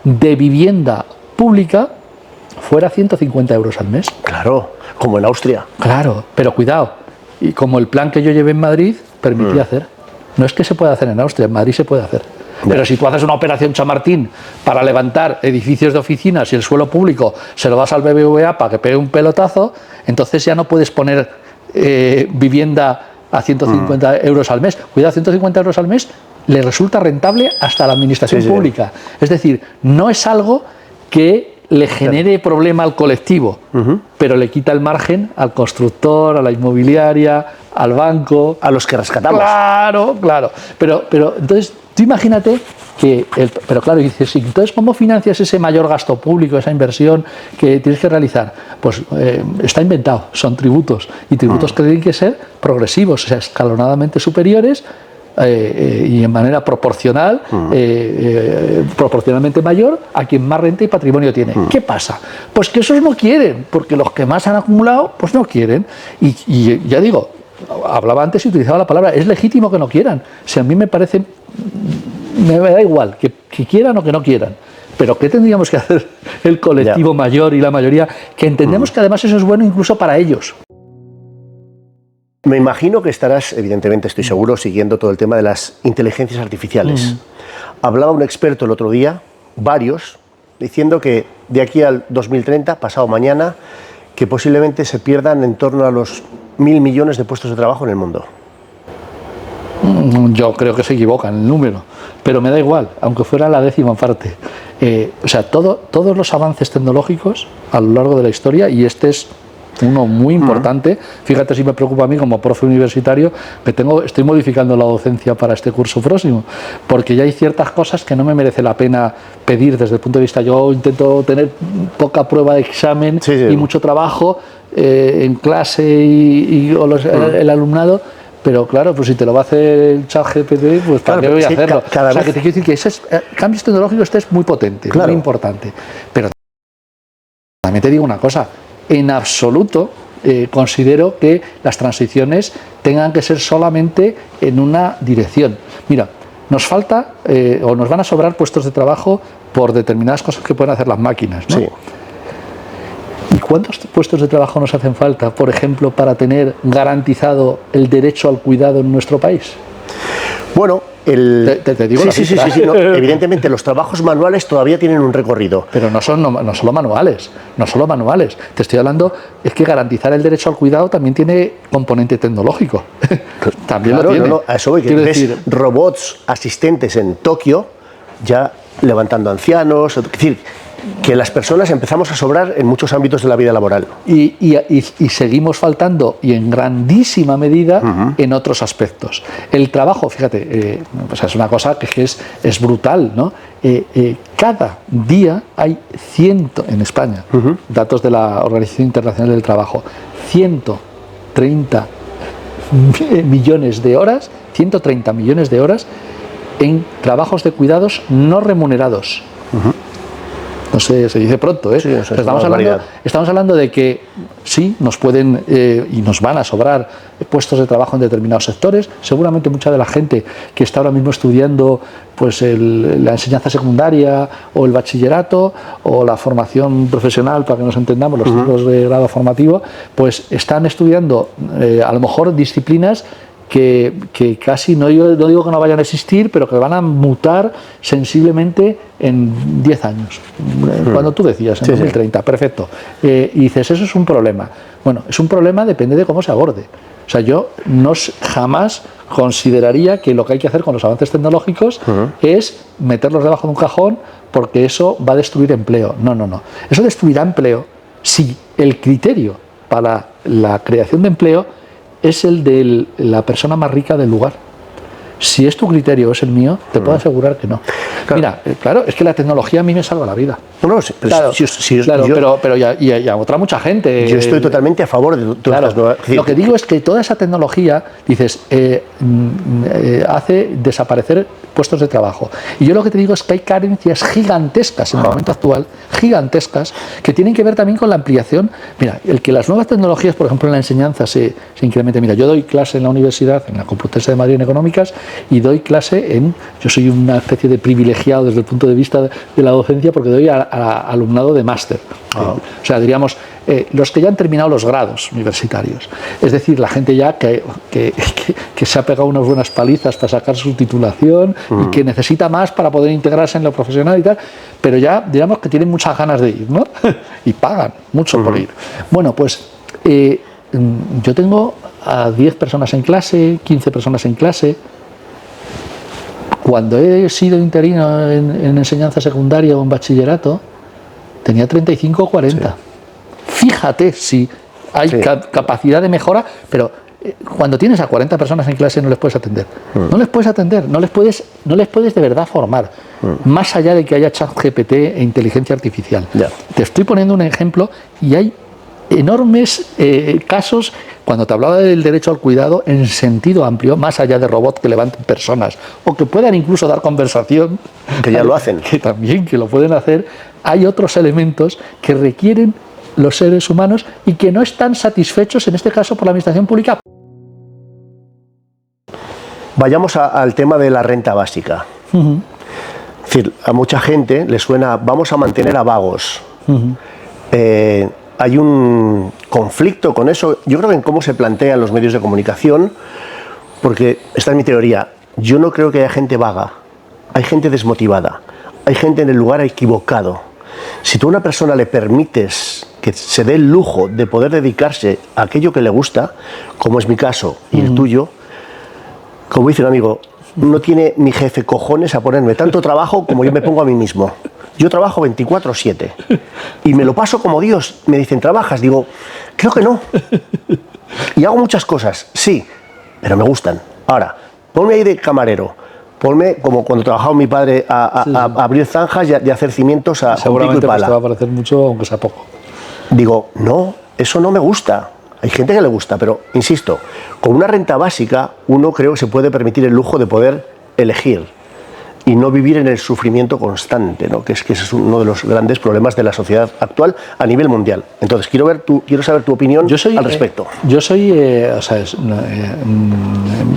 Speaker 2: de vivienda pública, fuera 150 euros al mes.
Speaker 1: Claro, como en Austria.
Speaker 2: Claro, pero cuidado, y como el plan que yo llevé en Madrid permitía hacer. No es que se pueda hacer en Austria, en Madrid se puede hacer. Pero si tú haces una operación Chamartín para levantar edificios de oficinas y el suelo público se lo vas al BBVA para que pegue un pelotazo, entonces ya no puedes poner vivienda a 150 euros al mes. Cuidado, 150 euros al mes le resulta rentable hasta la administración pública. Es decir, no es algo que le genere problema al colectivo, pero le quita el margen al constructor, a la inmobiliaria, al banco.
Speaker 1: A los que rescatamos.
Speaker 2: Claro. Pero entonces, tú imagínate que... Pero claro, dices, entonces, ¿cómo financias ese mayor gasto público, esa inversión que tienes que realizar? Pues está inventado, son tributos. Y tributos que tienen que ser progresivos, o sea, escalonadamente superiores, y en manera proporcional, proporcionalmente mayor a quien más renta y patrimonio tiene. ¿Qué pasa? Pues que esos no quieren, porque los que más han acumulado, pues no quieren. Y ya digo, hablaba antes y utilizaba la palabra, es legítimo que no quieran. Si a mí me parece, me da igual, que quieran o que no quieran. Pero ¿qué tendríamos que hacer el colectivo mayor y la mayoría? Que entendemos que además eso es bueno incluso para ellos.
Speaker 1: Me imagino que estarás, evidentemente estoy seguro, siguiendo todo el tema de las inteligencias artificiales. Hablaba un experto el otro día, varios, diciendo que de aquí al 2030, pasado mañana, que posiblemente se pierdan en torno a los 1.000 millones de puestos de trabajo en el mundo.
Speaker 2: Yo creo que se equivocan el número, pero me da igual, aunque fuera la 10ª parte. O sea, todos los avances tecnológicos a lo largo de la historia, y este es uno muy importante, fíjate si me preocupa a mí como profe universitario, que estoy modificando la docencia para este curso próximo, porque ya hay ciertas cosas que no me merece la pena pedir desde el punto de vista, yo intento tener poca prueba de examen y mucho trabajo en clase el alumnado. Pero claro, pues si te lo va a hacer el ChatGPT, pues ¿para qué voy a hacerlo? O sea, que te quiero decir que esos cambios tecnológicos es muy potente, muy importante. Pero también te digo una cosa, en absoluto considero que las transiciones tengan que ser solamente en una dirección. Mira, nos falta o nos van a sobrar puestos de trabajo por determinadas cosas que pueden hacer las máquinas, ¿no? Sí. ¿Y cuántos puestos de trabajo nos hacen falta, por ejemplo, para tener garantizado el derecho al cuidado en nuestro país?
Speaker 1: Bueno, te digo sí, no, evidentemente los trabajos manuales todavía tienen un recorrido.
Speaker 2: Pero no solo manuales. Te estoy hablando, es que garantizar el derecho al cuidado también tiene componente tecnológico. También lo tiene.
Speaker 1: A eso voy, que ves robots asistentes en Tokio ya levantando ancianos, es decir, que las personas empezamos a sobrar en muchos ámbitos de la vida laboral.
Speaker 2: Y seguimos faltando, y en grandísima medida, en otros aspectos. El trabajo, fíjate, pues es una cosa que es brutal, ¿no? Cada día hay en España, datos de la Organización Internacional del Trabajo, 130 millones de horas, 130 millones de horas en trabajos de cuidados no remunerados. No sé, se dice pronto, ¿eh? Sí, estamos hablando de que sí, nos pueden y nos van a sobrar puestos de trabajo en determinados sectores. Seguramente mucha de la gente que está ahora mismo estudiando pues la enseñanza secundaria o el bachillerato o la formación profesional, para que nos entendamos, los ciclos de grado formativo, pues están estudiando a lo mejor disciplinas que casi, no digo que no vayan a existir, pero que van a mutar sensiblemente en 10 años. Cuando tú decías, en 2030, perfecto. Y dices, eso es un problema. Bueno, es un problema, depende de cómo se aborde. O sea, yo jamás consideraría que lo que hay que hacer con los avances tecnológicos es meterlos debajo de un cajón porque eso va a destruir empleo. No. Eso destruirá empleo si el criterio para la creación de empleo es el de la persona más rica del lugar. Si es tu criterio, es el mío, te puedo asegurar que no. Claro. Mira, claro, es que la tecnología a mí me salva la vida.
Speaker 1: No, pero
Speaker 2: pero y a otra mucha gente.
Speaker 1: Yo estoy totalmente a favor de todas las nuevas.
Speaker 2: Lo que digo es que toda esa tecnología, dices, hace desaparecer puestos de trabajo. Y yo lo que te digo es que hay carencias gigantescas en el momento actual, gigantescas, que tienen que ver también con la ampliación. Mira, el que las nuevas tecnologías, por ejemplo, en la enseñanza se incrementen. Mira, yo doy clase en la universidad, en la Complutense de Madrid en Económicas, y doy clase yo soy una especie de privilegiado desde el punto de vista de la docencia porque doy a alumnado de máster. O sea, diríamos, los que ya han terminado los grados universitarios. Es decir, la gente ya que se ha pegado unas buenas palizas para sacar su titulación y que necesita más para poder integrarse en lo profesional y tal, pero ya, digamos, que tienen muchas ganas de ir, ¿no? Y pagan mucho por ir. Bueno, pues yo tengo a 10 personas en clase, 15 personas en clase. Cuando he sido interino en enseñanza secundaria o en bachillerato, tenía 35 o 40. Sí. Fíjate si hay capacidad de mejora, pero cuando tienes a 40 personas en clase no les puedes atender. No les puedes atender, no les puedes de verdad formar. Más allá de que haya ChatGPT e inteligencia artificial. Te estoy poniendo un ejemplo y hay enormes casos, cuando te hablaba del derecho al cuidado en sentido amplio, más allá de robots que levanten personas o que puedan incluso dar conversación,
Speaker 1: que ya lo hacen,
Speaker 2: que también que lo pueden hacer, hay otros elementos que requieren los seres humanos y que no están satisfechos, en este caso, por la administración pública.
Speaker 1: Vayamos al tema de la renta básica. Es decir, a mucha gente le suena, vamos a mantener a vagos. Hay un conflicto con eso, yo creo que en cómo se plantean los medios de comunicación, porque esta es mi teoría, yo no creo que haya gente vaga, hay gente desmotivada, hay gente en el lugar equivocado. Si tú a una persona le permites que se dé el lujo de poder dedicarse a aquello que le gusta, como es mi caso y el tuyo, como dice un amigo, no tiene mi jefe cojones a ponerme tanto trabajo como yo me pongo a mí mismo. Yo trabajo 24/7 y me lo paso como Dios. Me dicen, ¿trabajas? Digo, creo que no. Y hago muchas cosas, sí, pero me gustan. Ahora, ponme ahí de camarero, ponme como cuando trabajaba mi padre a abrir zanjas y a hacer cimientos a pico y pala.
Speaker 2: Pues te va a parecer mucho, aunque sea poco.
Speaker 1: Digo, no, eso no me gusta. Hay gente que le gusta, pero insisto, con una renta básica uno creo que se puede permitir el lujo de poder elegir y no vivir en el sufrimiento constante, ¿no? que ese es uno de los grandes problemas de la sociedad actual a nivel mundial. Entonces, quiero saber tu opinión al respecto.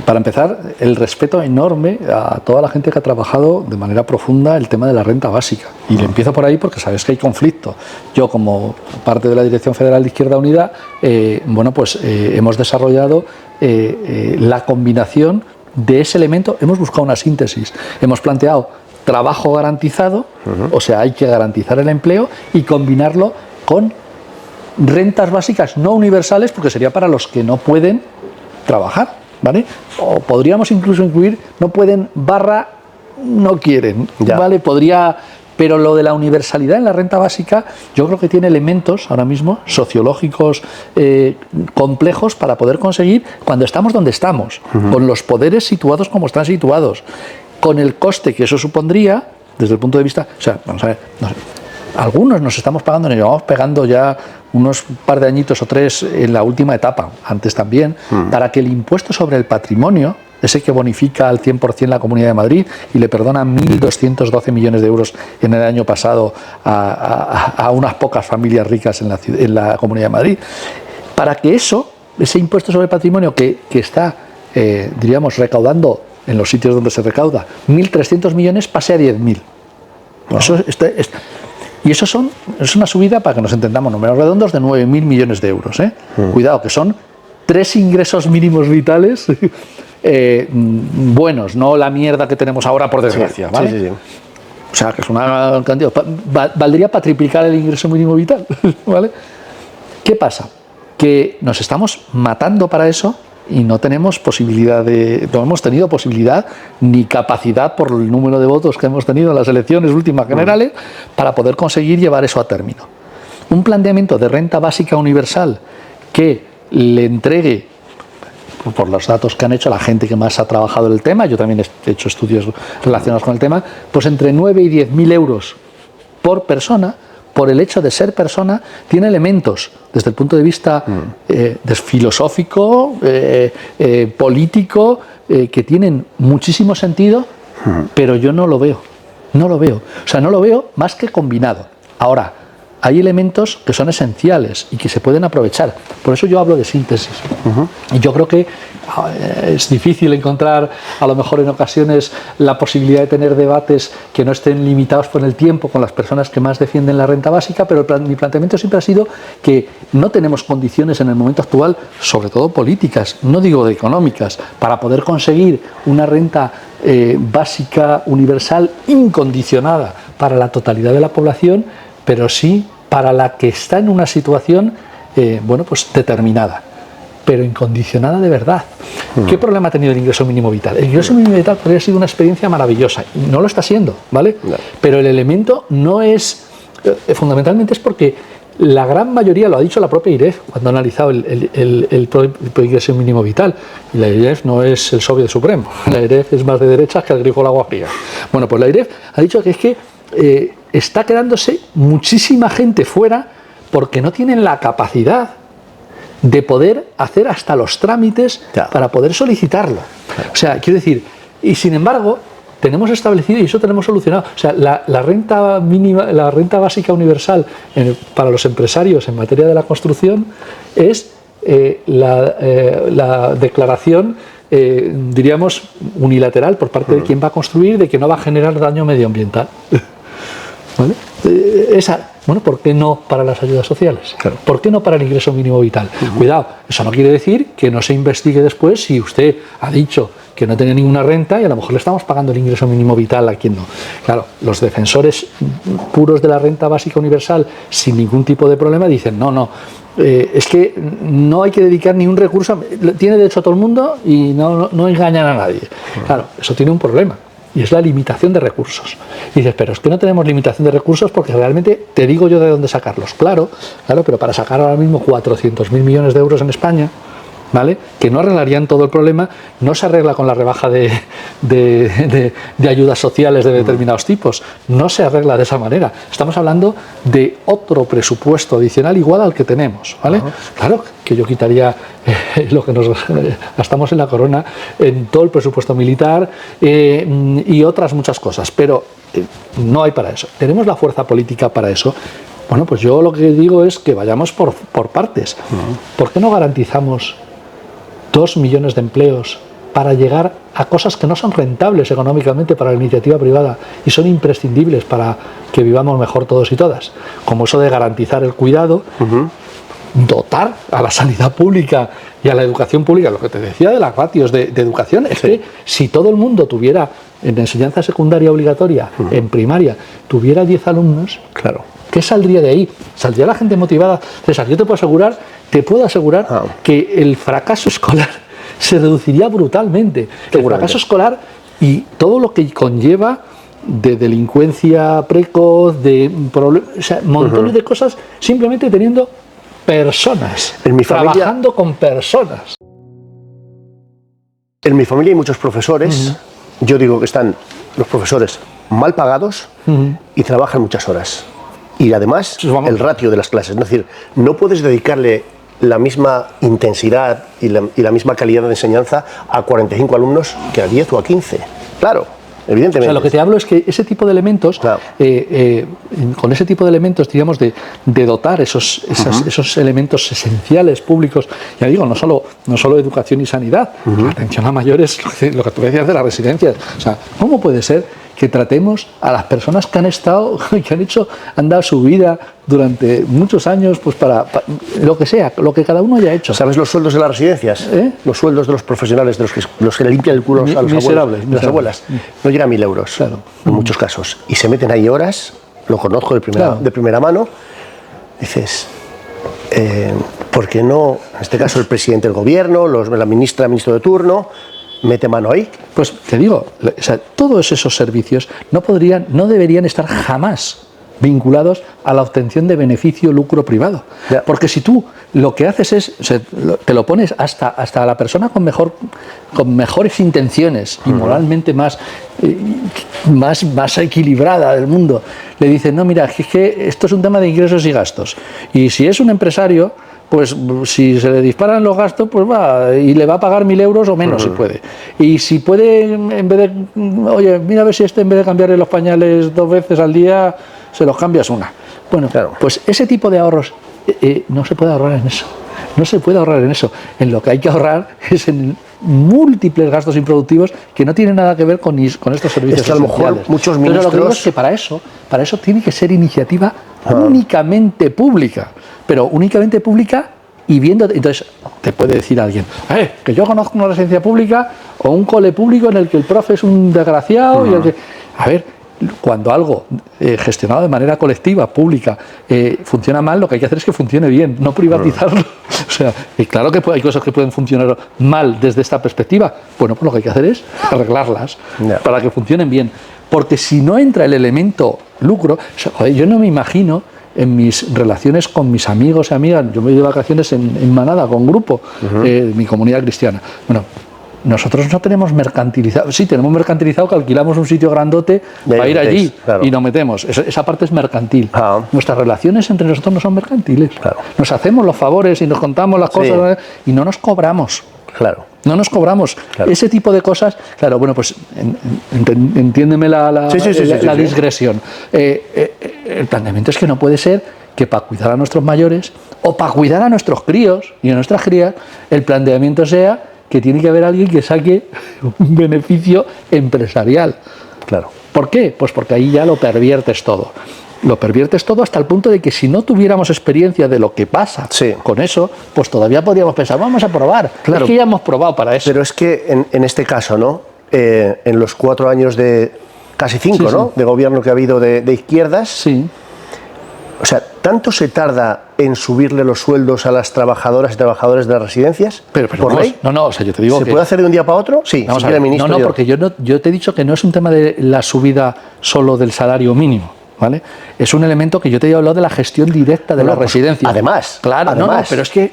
Speaker 2: Para empezar, el respeto enorme a toda la gente que ha trabajado de manera profunda el tema de la renta básica. Y le empiezo por ahí porque sabes que hay conflicto. Yo, como parte de la Dirección Federal de Izquierda Unida, hemos desarrollado la combinación de ese elemento. Hemos buscado una síntesis, hemos planteado trabajo garantizado, o sea, hay que garantizar el empleo y combinarlo con rentas básicas no universales, porque sería para los que no pueden trabajar, ¿vale? O podríamos incluso incluir no pueden / no quieren, ¿vale? Pero lo de la universalidad en la renta básica yo creo que tiene elementos ahora mismo sociológicos complejos para poder conseguir cuando estamos donde estamos, con los poderes situados como están situados, con el coste que eso supondría desde el punto de vista, o sea, vamos a ver, no sé, algunos nos estamos pagando, nos llevamos pegando ya unos par de añitos o 3 en la última etapa, antes también, para que el impuesto sobre el patrimonio, ese que bonifica al 100% la Comunidad de Madrid y le perdona 1.212 millones de euros en el año pasado a unas pocas familias ricas en la Comunidad de Madrid, para que ese impuesto sobre el patrimonio que está, diríamos, recaudando en los sitios donde se recauda 1.300 millones pase a 10.000. Wow. Y eso es una subida, para que nos entendamos, números redondos, de 9.000 millones de euros. Cuidado, que son 3 ingresos mínimos vitales buenos, no la mierda que tenemos ahora, por desgracia, ¿vale? Sí. O sea, que es una cantidad. Valdría para triplicar el ingreso mínimo vital, ¿vale? ¿Qué pasa? Que nos estamos matando para eso y no tenemos no hemos tenido posibilidad ni capacidad, por el número de votos que hemos tenido en las elecciones últimas generales, para poder conseguir llevar eso a término. Un planteamiento de renta básica universal que le entregue, por los datos que han hecho la gente que más ha trabajado en el tema, yo también he hecho estudios relacionados con el tema, pues entre 9 y 10.000 euros por persona, por el hecho de ser persona, tiene elementos desde el punto de vista filosófico, político, que tienen muchísimo sentido, pero yo no lo veo. O sea, no lo veo más que combinado. Ahora, hay elementos que son esenciales y que se pueden aprovechar. Por eso yo hablo de síntesis. Y yo creo que es difícil encontrar, a lo mejor en ocasiones, la posibilidad de tener debates que no estén limitados por el tiempo con las personas que más defienden la renta básica, pero mi planteamiento siempre ha sido que no tenemos condiciones en el momento actual, sobre todo políticas, no digo de económicas, para poder conseguir una renta básica universal incondicionada para la totalidad de la población, pero sí para la que está en una situación determinada, pero incondicionada de verdad. ¿Qué problema ha tenido el ingreso mínimo vital? El ingreso mínimo vital podría haber sido una experiencia maravillosa, y no lo está siendo, ¿vale? No. Pero el elemento no es, fundamentalmente es porque la gran mayoría, lo ha dicho la propia IREF cuando ha analizado el ingreso mínimo vital, y la IREF no es el Soviet Supremo, la IREF es más de derechas que el grifo del agua fría. Bueno, pues la IREF ha dicho que es que está quedándose muchísima gente fuera porque no tienen la capacidad de poder hacer hasta los trámites para poder solicitarlo. O sea, quiero decir, y sin embargo, tenemos establecido, y eso tenemos solucionado, o sea, la renta mínima, la renta básica universal para los empresarios en materia de la construcción es la declaración, diríamos, unilateral por parte de quien va a construir de que no va a generar daño medioambiental. ¿Vale? Bueno, ¿por qué no para las ayudas sociales?
Speaker 1: Claro.
Speaker 2: ¿Por qué no para el ingreso mínimo vital? Cuidado, eso no quiere decir que no se investigue después si usted ha dicho que no tiene ninguna renta y a lo mejor le estamos pagando el ingreso mínimo vital a quien no. Claro, los defensores puros de la renta básica universal sin ningún tipo de problema dicen no, es que no hay que dedicar ni un recurso, tiene derecho a todo el mundo y no engañan a nadie. Claro, eso tiene un problema. Y es la limitación de recursos. Y dices, pero es que no tenemos limitación de recursos porque realmente te digo yo de dónde sacarlos. Claro, pero para sacar ahora mismo 400.000 millones de euros en España, ¿vale?, que no arreglarían todo el problema, no se arregla con la rebaja de ayudas sociales de determinados tipos, no se arregla de esa manera. Estamos hablando de otro presupuesto adicional igual al que tenemos, ¿vale? Claro que yo quitaría lo que nos gastamos en la corona, en todo el presupuesto militar y otras muchas cosas, pero no hay para eso. Tenemos la fuerza política para eso. Bueno, pues yo lo que digo es que vayamos por partes. ¿Por qué no garantizamos 2 millones de empleos para llegar a cosas que no son rentables económicamente para la iniciativa privada y son imprescindibles para que vivamos mejor todos y todas? Como eso de garantizar el cuidado, dotar a la sanidad pública y a la educación pública, lo que te decía de las ratios de educación, es que si todo el mundo tuviera en enseñanza secundaria obligatoria, en primaria, tuviera 10 alumnos,
Speaker 1: claro,
Speaker 2: ¿qué saldría de ahí? Saldría la gente motivada. César, yo te puedo asegurar que el fracaso escolar se reduciría brutalmente. El fracaso escolar y todo lo que conlleva de delincuencia precoz, de o sea, montones de cosas, simplemente teniendo personas, trabajando con personas.
Speaker 1: En mi familia hay muchos profesores. Yo digo que están los profesores mal pagados y trabajan muchas horas. Y además, el ratio de las clases. Es decir, no puedes dedicarle la misma intensidad y la misma calidad de enseñanza a 45 alumnos que a 10 o a 15. Claro, evidentemente.
Speaker 2: O sea, lo que te hablo es que ese tipo de elementos,
Speaker 1: claro,
Speaker 2: con ese tipo de elementos, digamos, de dotar esos elementos esenciales públicos, ya digo, no solo educación y sanidad, la atención a mayores, lo que tú decías de las residencias. O sea, ¿cómo puede ser que tratemos a las personas que han dado su vida durante muchos años, pues para lo que sea, lo que cada uno haya hecho?
Speaker 1: ¿Sabes los sueldos de las residencias? Los sueldos de los profesionales, de los que le limpian el culo a los abuelos, las abuelas, no llegan a 1.000 euros, claro, en muchos casos. Y se meten ahí horas, lo conozco de primera mano. Dices, ¿por qué no, en este caso, el presidente del gobierno, la ministro de turno, mete mano ahí?
Speaker 2: Pues te digo, o sea, todos esos servicios no deberían estar jamás vinculados a la obtención de beneficio lucro privado.
Speaker 1: Ya. Porque
Speaker 2: si tú lo que haces es, o sea, te lo pones hasta a la persona con mejores intenciones y moralmente más equilibrada del mundo, le dices, no, mira, es que esto es un tema de ingresos y gastos. Y si es un empresario, pues si se le disparan los gastos, pues va y le va a pagar 1.000 euros o menos si puede. Y si puede, en vez de, oye, mira a ver si en vez de cambiarle los pañales 2 veces al día, se los cambias una. Bueno, claro, pues ese tipo de ahorros no se puede ahorrar en eso. No se puede ahorrar en eso. En lo que hay que ahorrar es en múltiples gastos improductivos que no tienen nada que ver con estos servicios.
Speaker 1: Es que a lo mejor muchos ministros...
Speaker 2: Pero lo que digo es que para eso tiene que ser iniciativa únicamente pública. Pero únicamente pública y viendo... Entonces, te puede decir alguien, que yo conozco una residencia pública o un cole público en el que el profe es un desgraciado y el que... A ver, cuando algo gestionado de manera colectiva, pública, funciona mal, lo que hay que hacer es que funcione bien, no privatizarlo. O sea, claro que hay cosas que pueden funcionar mal desde esta perspectiva. Bueno, pues lo que hay que hacer es arreglarlas para que funcionen bien. Porque si no entra el elemento lucro, o sea, joder, yo no me imagino en mis relaciones con mis amigos y amigas, yo me voy de vacaciones en manada, con grupo, mi comunidad cristiana. Bueno, nosotros no tenemos mercantilizado, sí, tenemos mercantilizado que alquilamos un sitio grandote para ir allí, claro, y nos metemos. Esa parte es mercantil. Nuestras relaciones entre nosotros no son mercantiles. Claro. Nos hacemos los favores y nos contamos las cosas, y no nos cobramos.
Speaker 1: Claro.
Speaker 2: No nos cobramos. Claro. Ese tipo de cosas, claro, bueno, pues entiéndeme la digresión. El planteamiento es que no puede ser que para cuidar a nuestros mayores o para cuidar a nuestros críos y a nuestras crías, el planteamiento sea que tiene que haber alguien que saque un beneficio empresarial.
Speaker 1: Claro.
Speaker 2: ¿Por qué? Pues porque ahí ya lo perviertes todo. Lo perviertes todo hasta el punto de que si no tuviéramos experiencia de lo que pasa con eso, pues todavía podríamos pensar, vamos a probar. Claro. Es que ya hemos probado para eso.
Speaker 1: Pero es que en este caso, ¿no? En los 4 años de, casi 5, ¿no? De gobierno que ha habido de izquierdas, o sea, ¿tanto se tarda en subirle los sueldos a las trabajadoras y trabajadores de las residencias?
Speaker 2: Pero
Speaker 1: ¿por ley?
Speaker 2: No, o sea, yo te digo
Speaker 1: ¿Se puede hacer de un día para otro? Sí,
Speaker 2: vamos a ver,
Speaker 1: ministro.
Speaker 2: Porque yo te he dicho que no es un tema de la subida solo del salario mínimo, ¿vale? Es un elemento que yo te he hablado de la gestión directa de la residencia.
Speaker 1: Además.
Speaker 2: Claro,
Speaker 1: además,
Speaker 2: pero es que...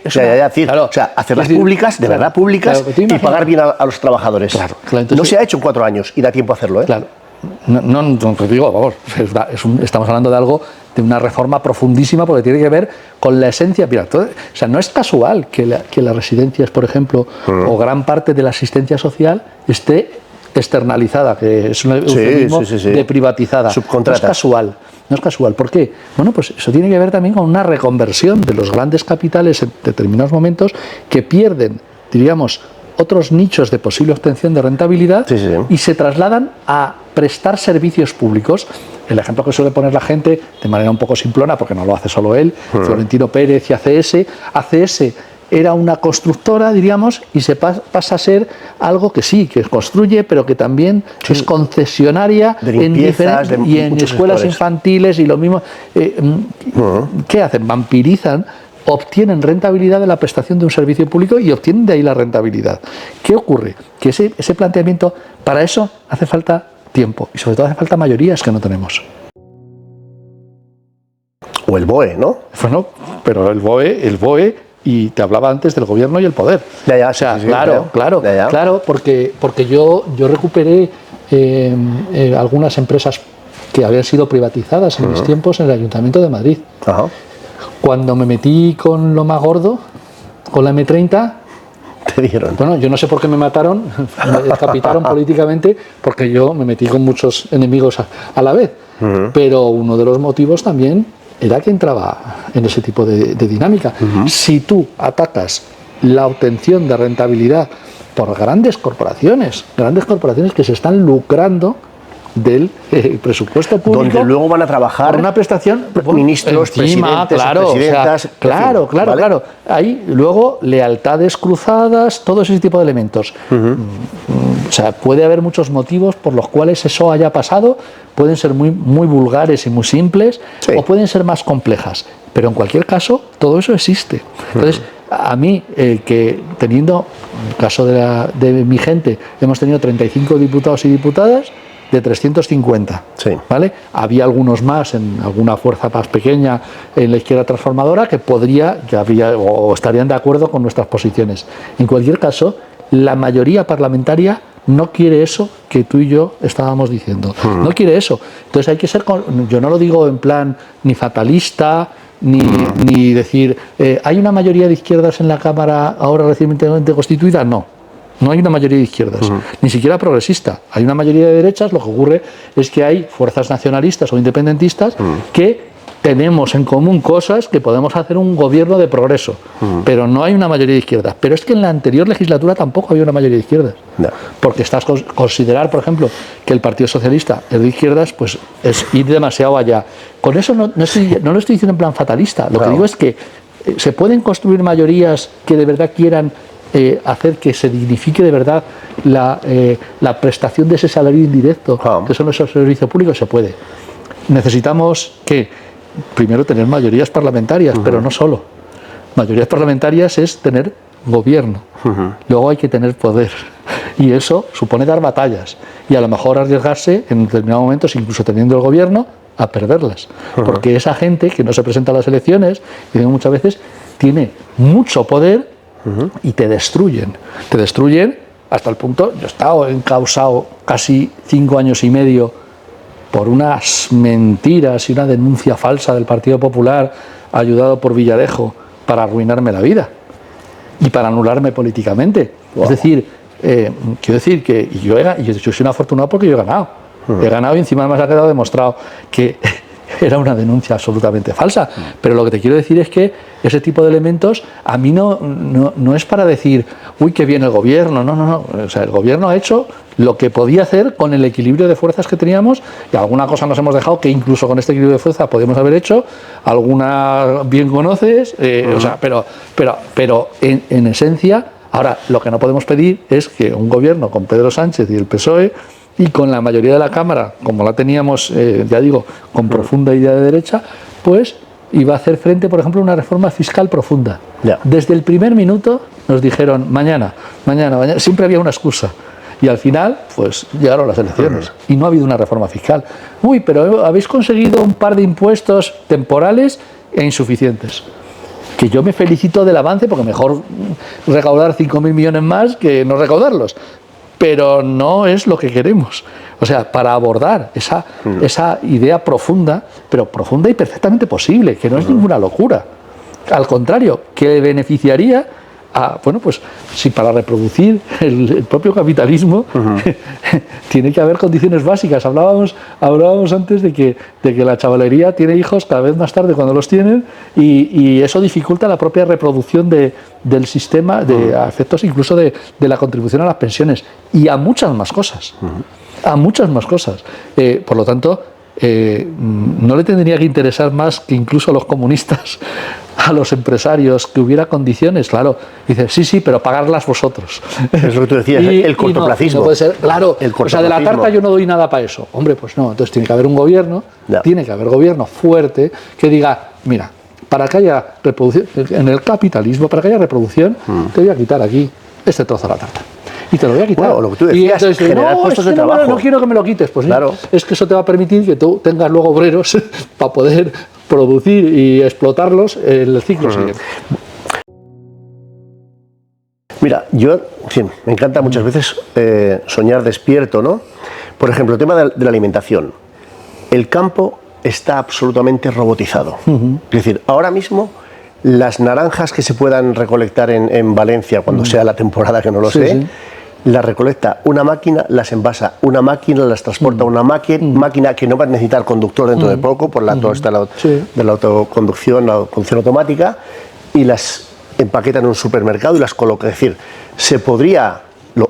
Speaker 1: claro, o sea, hacerlas públicas, de verdad públicas, y pagar bien a los trabajadores.
Speaker 2: Claro, entonces,
Speaker 1: no se ha hecho en 4 años y da tiempo a hacerlo, ¿eh?
Speaker 2: Claro. No te digo, vamos, estamos hablando de algo, de una reforma profundísima, porque tiene que ver con la esencia. Mira, o sea, no es casual que las residencias, por ejemplo, o gran parte de la asistencia social esté externalizada, que es un eufemismo de privatizada.
Speaker 1: Subcontratas.
Speaker 2: No es casual. No es casual. ¿Por qué? Bueno, pues eso tiene que ver también con una reconversión de los grandes capitales en determinados momentos que pierden, diríamos, otros nichos de posible obtención de rentabilidad y se trasladan a prestar servicios públicos. El ejemplo que suele poner la gente, de manera un poco simplona, porque no lo hace solo él, Florentino Pérez y ACS. ACS era una constructora, diríamos, y se pasa a ser algo que sí, que construye, pero que también es concesionaria en escuelas infantiles y lo mismo. ¿Qué hacen? Vampirizan, obtienen rentabilidad de la prestación de un servicio público y obtienen de ahí la rentabilidad. ¿Qué ocurre? Que ese planteamiento, para eso hace falta tiempo y sobre todo hace falta mayorías que no tenemos.
Speaker 1: O el BOE, ¿no?
Speaker 2: Bueno, pero el BOE, y te hablaba antes del gobierno y el poder. O sea, claro, porque yo recuperé algunas empresas que habían sido privatizadas en mis tiempos en el Ayuntamiento de Madrid.
Speaker 1: Ajá.
Speaker 2: Cuando me metí con lo más gordo, con la M30,
Speaker 1: te dieron.
Speaker 2: Bueno, yo no sé por qué me mataron, me decapitaron políticamente, porque yo me metí con muchos enemigos a la vez. Pero uno de los motivos también era que entraba en ese tipo de dinámica. Si tú atacas la obtención de rentabilidad por grandes corporaciones que se están lucrando del presupuesto público,
Speaker 1: donde luego van a trabajar
Speaker 2: por una prestación,
Speaker 1: ministros, presidentes, presidentas,
Speaker 2: claro. Hay luego lealtades cruzadas, todo ese tipo de elementos. O sea, puede haber muchos motivos por los cuales eso haya pasado, pueden ser muy vulgares y muy simples, o pueden ser más complejas, pero en cualquier caso todo eso existe. Entonces, a mí, que teniendo, en el caso de mi gente, hemos tenido 35 diputados y diputadas de 350, ¿vale? Había algunos más en alguna fuerza más pequeña en la izquierda transformadora que estarían de acuerdo con nuestras posiciones. En cualquier caso, la mayoría parlamentaria no quiere eso que tú y yo estábamos diciendo. No quiere eso. Entonces hay que ser, yo no lo digo en plan ni fatalista, ni decir, ¿hay una mayoría de izquierdas en la Cámara ahora recientemente constituida? No hay una mayoría de izquierdas, ni siquiera progresista. Hay una mayoría de derechas. Lo que ocurre es que hay fuerzas nacionalistas o independentistas que tenemos en común cosas que podemos hacer un gobierno de progreso, pero no hay una mayoría de izquierdas. Pero es que en la anterior legislatura tampoco había una mayoría de izquierdas, porque considerar, por ejemplo, que el Partido Socialista es de izquierdas, pues es ir demasiado allá. Con eso no lo estoy diciendo en plan fatalista. Lo que digo es que se pueden construir mayorías que de verdad quieran hacer que se dignifique de verdad la prestación de ese salario indirecto, que son esos servicios públicos. Se puede. Necesitamos primero tener mayorías parlamentarias, pero no solo. Mayorías parlamentarias es tener gobierno. Luego hay que tener poder. Y eso supone dar batallas. Y a lo mejor arriesgarse en determinados momentos, incluso teniendo el gobierno, a perderlas. Porque esa gente que no se presenta a las elecciones, y muchas veces, tiene mucho poder y te destruyen. Te destruyen hasta el punto, yo he estado encausado casi 5 años y medio por unas mentiras y una denuncia falsa del Partido Popular, ayudado por Villarejo, para arruinarme la vida y para anularme políticamente. Wow. Es decir, quiero decir que yo soy un afortunado porque yo he ganado. He ganado y encima me ha quedado demostrado que era una denuncia absolutamente falsa. Pero lo que te quiero decir es que ese tipo de elementos a mí no es para decir, uy, qué bien el gobierno. No. O sea, el gobierno ha hecho lo que podía hacer con el equilibrio de fuerzas que teníamos, y alguna cosa nos hemos dejado que incluso con este equilibrio de fuerzas podíamos haber hecho, alguna bien conoces, o sea, pero en esencia, ahora lo que no podemos pedir es que un gobierno con Pedro Sánchez y el PSOE y con la mayoría de la Cámara, como la teníamos, ya digo, con profunda idea de derecha, pues iba a hacer frente, por ejemplo, a una reforma fiscal profunda.
Speaker 1: Ya.
Speaker 2: Desde el primer minuto nos dijeron mañana, siempre había una excusa. Y al final, pues llegaron las elecciones y no ha habido una reforma fiscal. Uy, pero habéis conseguido un par de impuestos temporales e insuficientes. Que yo me felicito del avance, porque mejor recaudar 5.000 millones más que no recaudarlos. Pero no es lo que queremos. O sea, para abordar esa idea profunda, pero profunda y perfectamente posible, que no es ninguna locura. Al contrario, que beneficiaría a, bueno, pues si para reproducir el propio capitalismo tiene que haber condiciones básicas. Hablábamos antes de que la chavalería tiene hijos cada vez más tarde cuando los tienen, y eso dificulta la propia reproducción del sistema, a efectos incluso de la contribución a las pensiones y a muchas más cosas. A muchas más cosas. Por lo tanto, no le tendría que interesar más que incluso a los comunistas, a los empresarios, que hubiera condiciones, claro. Dice, sí, pero pagarlas vosotros.
Speaker 1: Es lo que tú decías, el cortoplacismo.
Speaker 2: No puede ser, claro, o sea, de la tarta yo no doy nada para eso. Hombre, pues no, entonces tiene que haber un gobierno, fuerte, que diga, mira, para que haya reproducción, en el capitalismo, para que haya reproducción, te voy a quitar aquí este trozo de la tarta. Y te lo voy a quitar.
Speaker 1: Bueno, lo que tú decías,
Speaker 2: y entonces,
Speaker 1: generar puestos de trabajo.
Speaker 2: No quiero que me lo quites. Pues
Speaker 1: claro.
Speaker 2: Es que eso te va a permitir que tú tengas luego obreros para poder producir y explotarlos en el ciclo siguiente.
Speaker 1: Mira, yo me encanta muchas veces soñar despierto, ¿no? Por ejemplo, el tema de la alimentación. El campo está absolutamente robotizado. Es decir, ahora mismo las naranjas que se puedan recolectar en Valencia, cuando sea la temporada, que no lo sé, las recolecta una máquina, las envasa una máquina, las transporta una máquina que no va a necesitar conductor dentro de poco, por toda esta de la autoconducción, la conducción automática, y las empaqueta en un supermercado y las coloca. Es decir, se podría...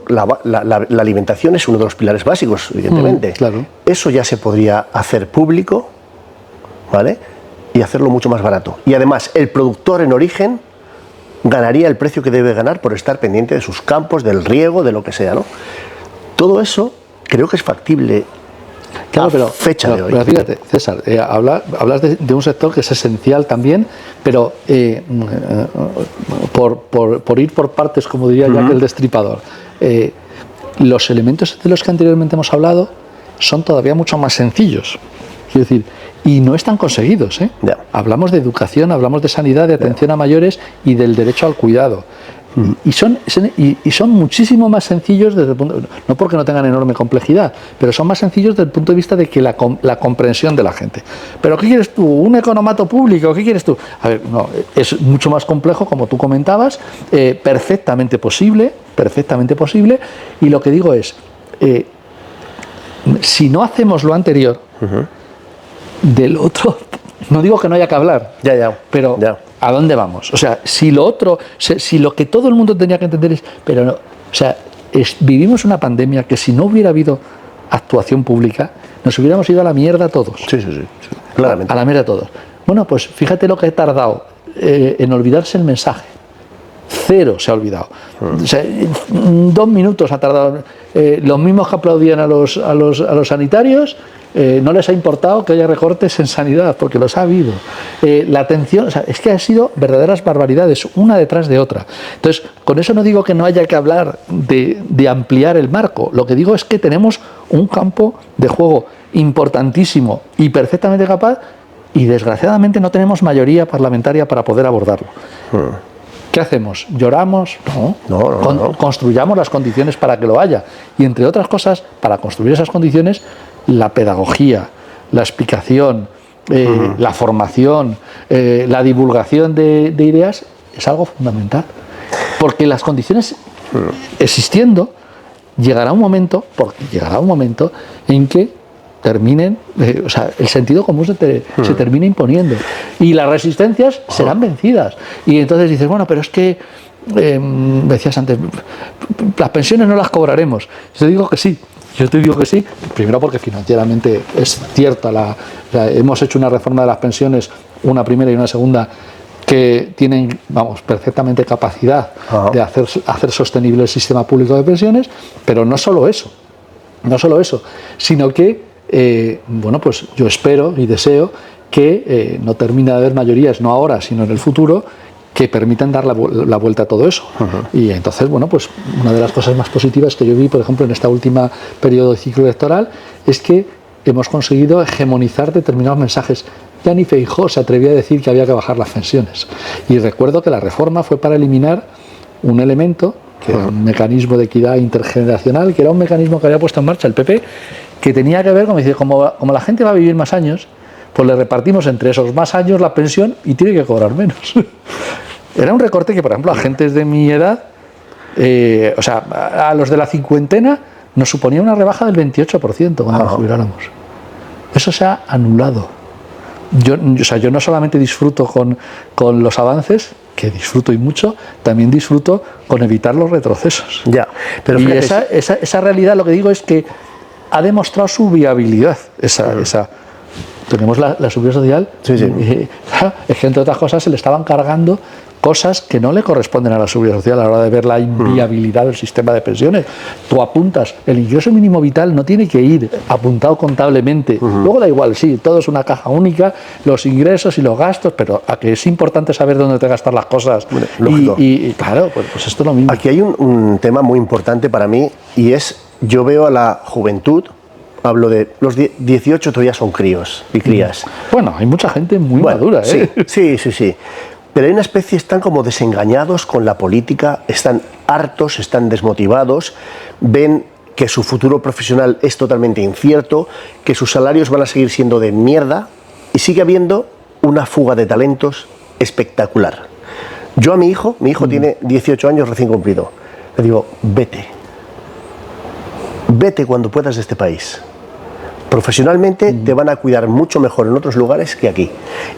Speaker 1: La alimentación es uno de los pilares básicos, evidentemente.
Speaker 2: Claro.
Speaker 1: Eso ya se podría hacer público, ¿vale? Y hacerlo mucho más barato. Y además, el productor en origen ganaría el precio que debe ganar por estar pendiente de sus campos, del riego, de lo que sea, ¿no? Todo eso creo que es factible. Claro, pero
Speaker 2: fíjate, César, hablas de un sector que es esencial también, pero por ir por partes, como diría Jack el Destripador, los elementos de los que anteriormente hemos hablado son todavía mucho más sencillos. Quiero decir, y no están conseguidos. Hablamos de educación, hablamos de sanidad, de atención a mayores y del derecho al cuidado. Y son muchísimo más sencillos desde el punto, no porque no tengan enorme complejidad, pero son más sencillos desde el punto de vista de que la comprensión de la gente. ¿Pero qué quieres tú? ¿Un economato público? ¿Qué quieres tú? A ver, no, es mucho más complejo, como tú comentabas, perfectamente posible, y lo que digo es, si no hacemos lo anterior, del otro, no digo que no haya que hablar, pero ¿a dónde vamos? O sea, si lo que todo el mundo tenía que entender es, pero no, o sea, vivimos una pandemia que si no hubiera habido actuación pública, nos hubiéramos ido a la mierda todos.
Speaker 1: Sí, claramente.
Speaker 2: A la mierda todos. Bueno, pues fíjate lo que ha tardado en olvidarse el mensaje. 0 se ha olvidado. O sea, 2 minutos ha tardado. Los mismos que aplaudían a los sanitarios, no les ha importado que haya recortes en sanidad, porque los ha habido. La atención, o sea, es que ha sido verdaderas barbaridades, una detrás de otra. Entonces, con eso no digo que no haya que hablar de ampliar el marco. Lo que digo es que tenemos un campo de juego importantísimo y perfectamente capaz, y desgraciadamente no tenemos mayoría parlamentaria para poder abordarlo. ¿Qué hacemos? ¿Lloramos? No.
Speaker 1: No.
Speaker 2: Construyamos las condiciones para que lo haya. Y entre otras cosas, para construir esas condiciones, la pedagogía, la explicación, la formación, la divulgación de ideas es algo fundamental. Porque las condiciones existiendo, llegará un momento en que terminen, o sea, el sentido común se termina imponiendo y las resistencias serán vencidas. Y entonces dices, bueno, pero es que, decías antes, las pensiones no las cobraremos. Yo te digo que sí. Primero porque financieramente es cierta, hemos hecho una reforma de las pensiones, una primera y una segunda, que tienen, perfectamente capacidad de hacer sostenible el sistema público de pensiones, pero no solo eso, sino que pues yo espero y deseo que no termine de haber mayorías, no ahora, sino en el futuro, que permitan dar la vuelta a todo eso. Y entonces, pues una de las cosas más positivas que yo vi, por ejemplo, en esta última periodo de ciclo electoral, es que hemos conseguido hegemonizar determinados mensajes. Ya ni Feijóo se atrevía a decir que había que bajar las pensiones. Y recuerdo que la reforma fue para eliminar un elemento, que era un mecanismo de equidad intergeneracional, que era un mecanismo que había puesto en marcha el PP, que tenía que ver, como la gente va a vivir más años, pues le repartimos entre esos más años la pensión y tiene que cobrar menos. Era un recorte que, por ejemplo, a gentes de mi edad, a los de la cincuentena, nos suponía una rebaja del 28% cuando nos jubiláramos. Eso se ha anulado. Yo no solamente disfruto con los avances, que disfruto y mucho, también disfruto con evitar los retrocesos.
Speaker 1: Ya, pero
Speaker 2: y esa realidad, lo que digo es que ha demostrado su viabilidad. Tenemos la seguridad social, es que entre otras cosas se le estaban cargando cosas que no le corresponden a la seguridad social a la hora de ver la inviabilidad del sistema de pensiones. Tú apuntas, el ingreso mínimo vital no tiene que ir apuntado contablemente. Luego da igual, sí, todo es una caja única, los ingresos y los gastos, pero a que es importante saber dónde te gastar las cosas. Bueno, y claro, pues esto es lo mismo.
Speaker 1: Aquí hay un tema muy importante para mí, y es, yo veo a la juventud, hablo de los 18 todavía son críos y crías.
Speaker 2: Bueno, hay mucha gente muy madura, ¿eh?
Speaker 1: Sí. Pero hay una especie, están como desengañados con la política, están hartos, están desmotivados, ven que su futuro profesional es totalmente incierto, que sus salarios van a seguir siendo de mierda, y sigue habiendo una fuga de talentos espectacular. Yo a mi hijo tiene 18 años recién cumplido, le digo, vete cuando puedas de este país. Profesionalmente te van a cuidar mucho mejor en otros lugares que aquí.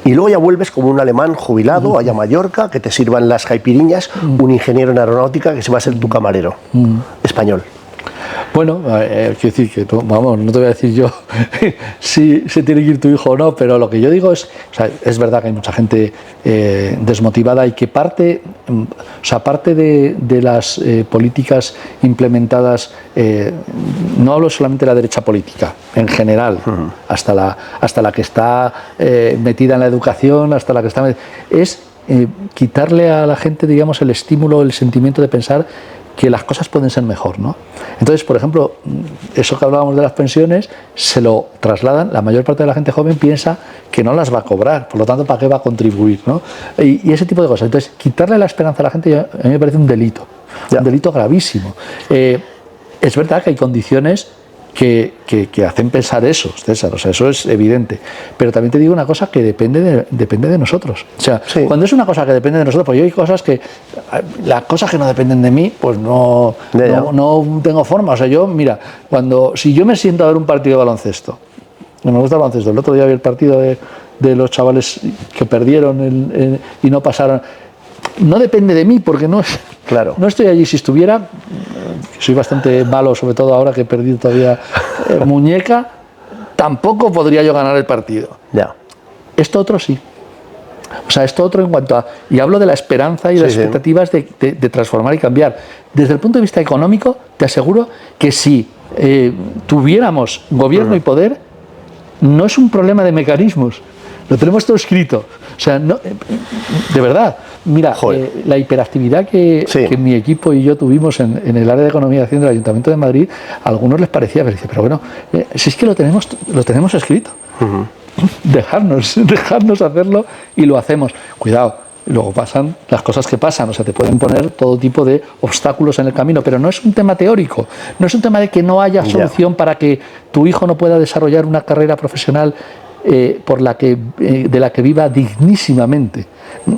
Speaker 1: Y luego ya vuelves como un alemán jubilado allá a Mallorca, que te sirvan las caipiriñas, un ingeniero en aeronáutica que se va a ser tu camarero, español.
Speaker 2: Bueno, quiero decir que no te voy a decir yo si se tiene que ir tu hijo o no, pero lo que yo digo es, es verdad que hay mucha gente desmotivada y que parte de las políticas implementadas, no hablo solamente de la derecha política, en general, hasta la que está metida en la educación, hasta la que está es quitarle a la gente, digamos, el estímulo, el sentimiento de pensar que las cosas pueden ser mejor, ¿no? Entonces, por ejemplo, eso que hablábamos de las pensiones, se lo trasladan, la mayor parte de la gente joven piensa que no las va a cobrar, por lo tanto, ¿para qué va a contribuir, ¿no? Y ese tipo de cosas. Entonces, quitarle la esperanza a la gente, a mí me parece un delito gravísimo. Es verdad que hay condiciones que hacen pensar eso, César, eso es evidente. Pero también te digo una cosa que depende de nosotros. Cuando es una cosa que depende de nosotros, pues yo hay cosas que, las cosas que no dependen de mí, pues no tengo forma. Si yo me siento a ver un partido de baloncesto, me gusta el baloncesto, el otro día vi el partido de los chavales que perdieron y no pasaron. No depende de mí, porque no estoy allí. Si estuviera, soy bastante malo, sobre todo ahora que he perdido todavía muñeca, tampoco podría yo ganar el partido. Esto otro sí. Esto otro en cuanto a... Y hablo de la esperanza y las expectativas de transformar y cambiar. Desde el punto de vista económico, te aseguro que si tuviéramos gobierno y poder, no es un problema de mecanismos. Lo tenemos todo escrito. De verdad. Mira, la hiperactividad que mi equipo y yo tuvimos en el área de economía y acción del Ayuntamiento de Madrid, a algunos les parecía, pero bueno, si es que lo tenemos escrito. Dejarnos hacerlo y lo hacemos. Cuidado, luego pasan las cosas que pasan, o sea, te pueden poner todo tipo de obstáculos en el camino, pero no es un tema teórico, no es un tema de que no haya solución para que tu hijo no pueda desarrollar una carrera profesional de la que viva dignísimamente.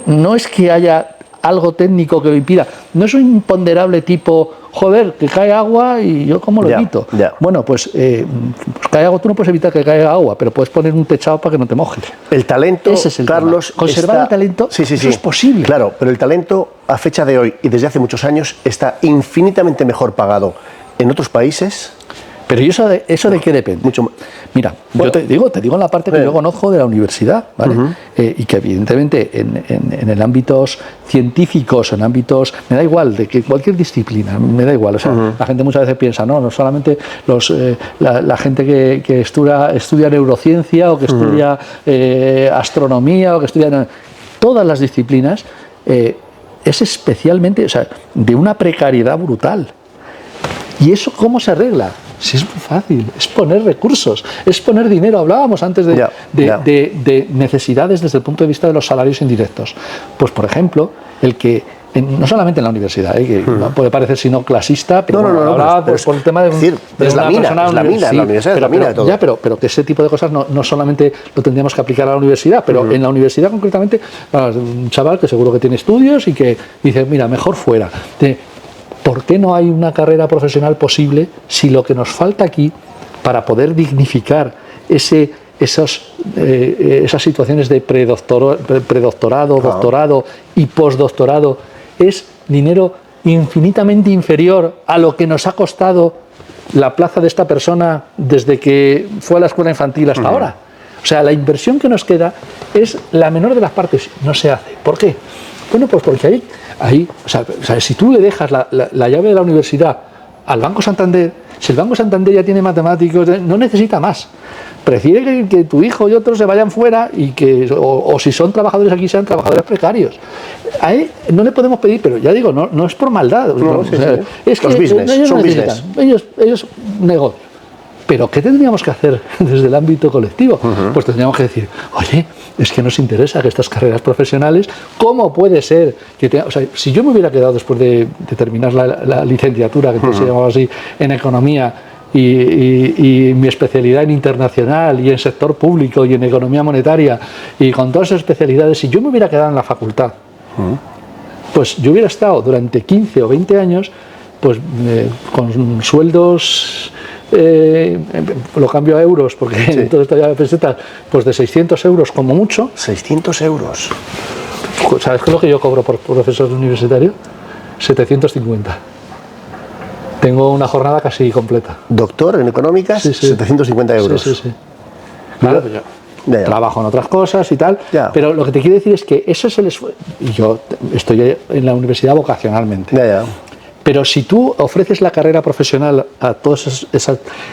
Speaker 2: No es que haya algo técnico que lo impida, no es un imponderable tipo, joder, que cae agua y yo cómo lo evito. Bueno, pues cae agua, tú no puedes evitar que caiga agua, pero puedes poner un techado para que no te mojes.
Speaker 1: El talento,
Speaker 2: ese es el
Speaker 1: Carlos,
Speaker 2: tema. Conservar el talento,
Speaker 1: sí,
Speaker 2: eso es posible.
Speaker 1: Claro, pero el talento a fecha de hoy y desde hace muchos años está infinitamente mejor pagado en otros países.
Speaker 2: Pero ¿y eso de qué depende?
Speaker 1: Mucho más.
Speaker 2: Mira, yo te digo en la parte que yo conozco de la universidad, ¿vale? Y que evidentemente en ámbitos científicos, en ámbitos, me da igual, de que cualquier disciplina, me da igual. O sea, la gente muchas veces piensa, no solamente la gente que estudia neurociencia o que estudia astronomía o que estudia todas las disciplinas, es especialmente, o sea, de una precariedad brutal. ¿Y eso cómo se arregla? Si es muy fácil, es poner recursos, es poner dinero. Hablábamos antes de necesidades desde el punto de vista de los salarios indirectos. Pues, por ejemplo, el que, no solamente en la universidad, que no puede parecer sino clasista, pero hablaba por el tema de
Speaker 1: la universidad es la mina de todo.
Speaker 2: Ya, pero que ese tipo de cosas no solamente lo tendríamos que aplicar a la universidad, pero en la universidad concretamente, un chaval que seguro que tiene estudios y que dice, mira, mejor fuera. ¿Por qué no hay una carrera profesional posible si lo que nos falta aquí para poder dignificar esas situaciones de predoctorado, doctorado y postdoctorado es dinero infinitamente inferior a lo que nos ha costado la plaza de esta persona desde que fue a la escuela infantil hasta ahora? O sea, la inversión que nos queda es la menor de las partes, no se hace. ¿Por qué? Bueno, pues porque ahí o sea, si tú le dejas la llave de la universidad al Banco Santander, si el Banco Santander ya tiene matemáticos, no necesita más. Prefiere que tu hijo y otros se vayan fuera y o si son trabajadores aquí, sean trabajadores precarios. Ahí no le podemos pedir, pero ya digo, no es por maldad. Es que
Speaker 1: los business,
Speaker 2: ellos
Speaker 1: son
Speaker 2: necesitan,
Speaker 1: business.
Speaker 2: ellos negocian. Pero ¿qué tendríamos que hacer desde el ámbito colectivo? Pues tendríamos que decir, oye, es que nos interesa que estas carreras profesionales, ¿cómo puede ser que o sea, si yo me hubiera quedado después de terminar la licenciatura, que se llamaba así, en economía, y mi especialidad en internacional y en sector público y en economía monetaria y con todas esas especialidades, si yo me hubiera quedado en la facultad, pues yo hubiera estado durante 15 o 20 años pues con sueldos, lo cambio a euros porque todo esto ya pesetas, pues de 600 euros como mucho.
Speaker 1: 600 euros.
Speaker 2: ¿Sabes qué es lo que yo cobro por profesor universitario? 750. Tengo una jornada casi completa.
Speaker 1: Doctor en económicas, 750 euros.
Speaker 2: Sí. Claro, yo trabajo en otras cosas y tal, pero lo que te quiero decir es que eso es el esfuerzo. Y yo estoy en la universidad vocacionalmente. Pero si tú ofreces la carrera profesional a toda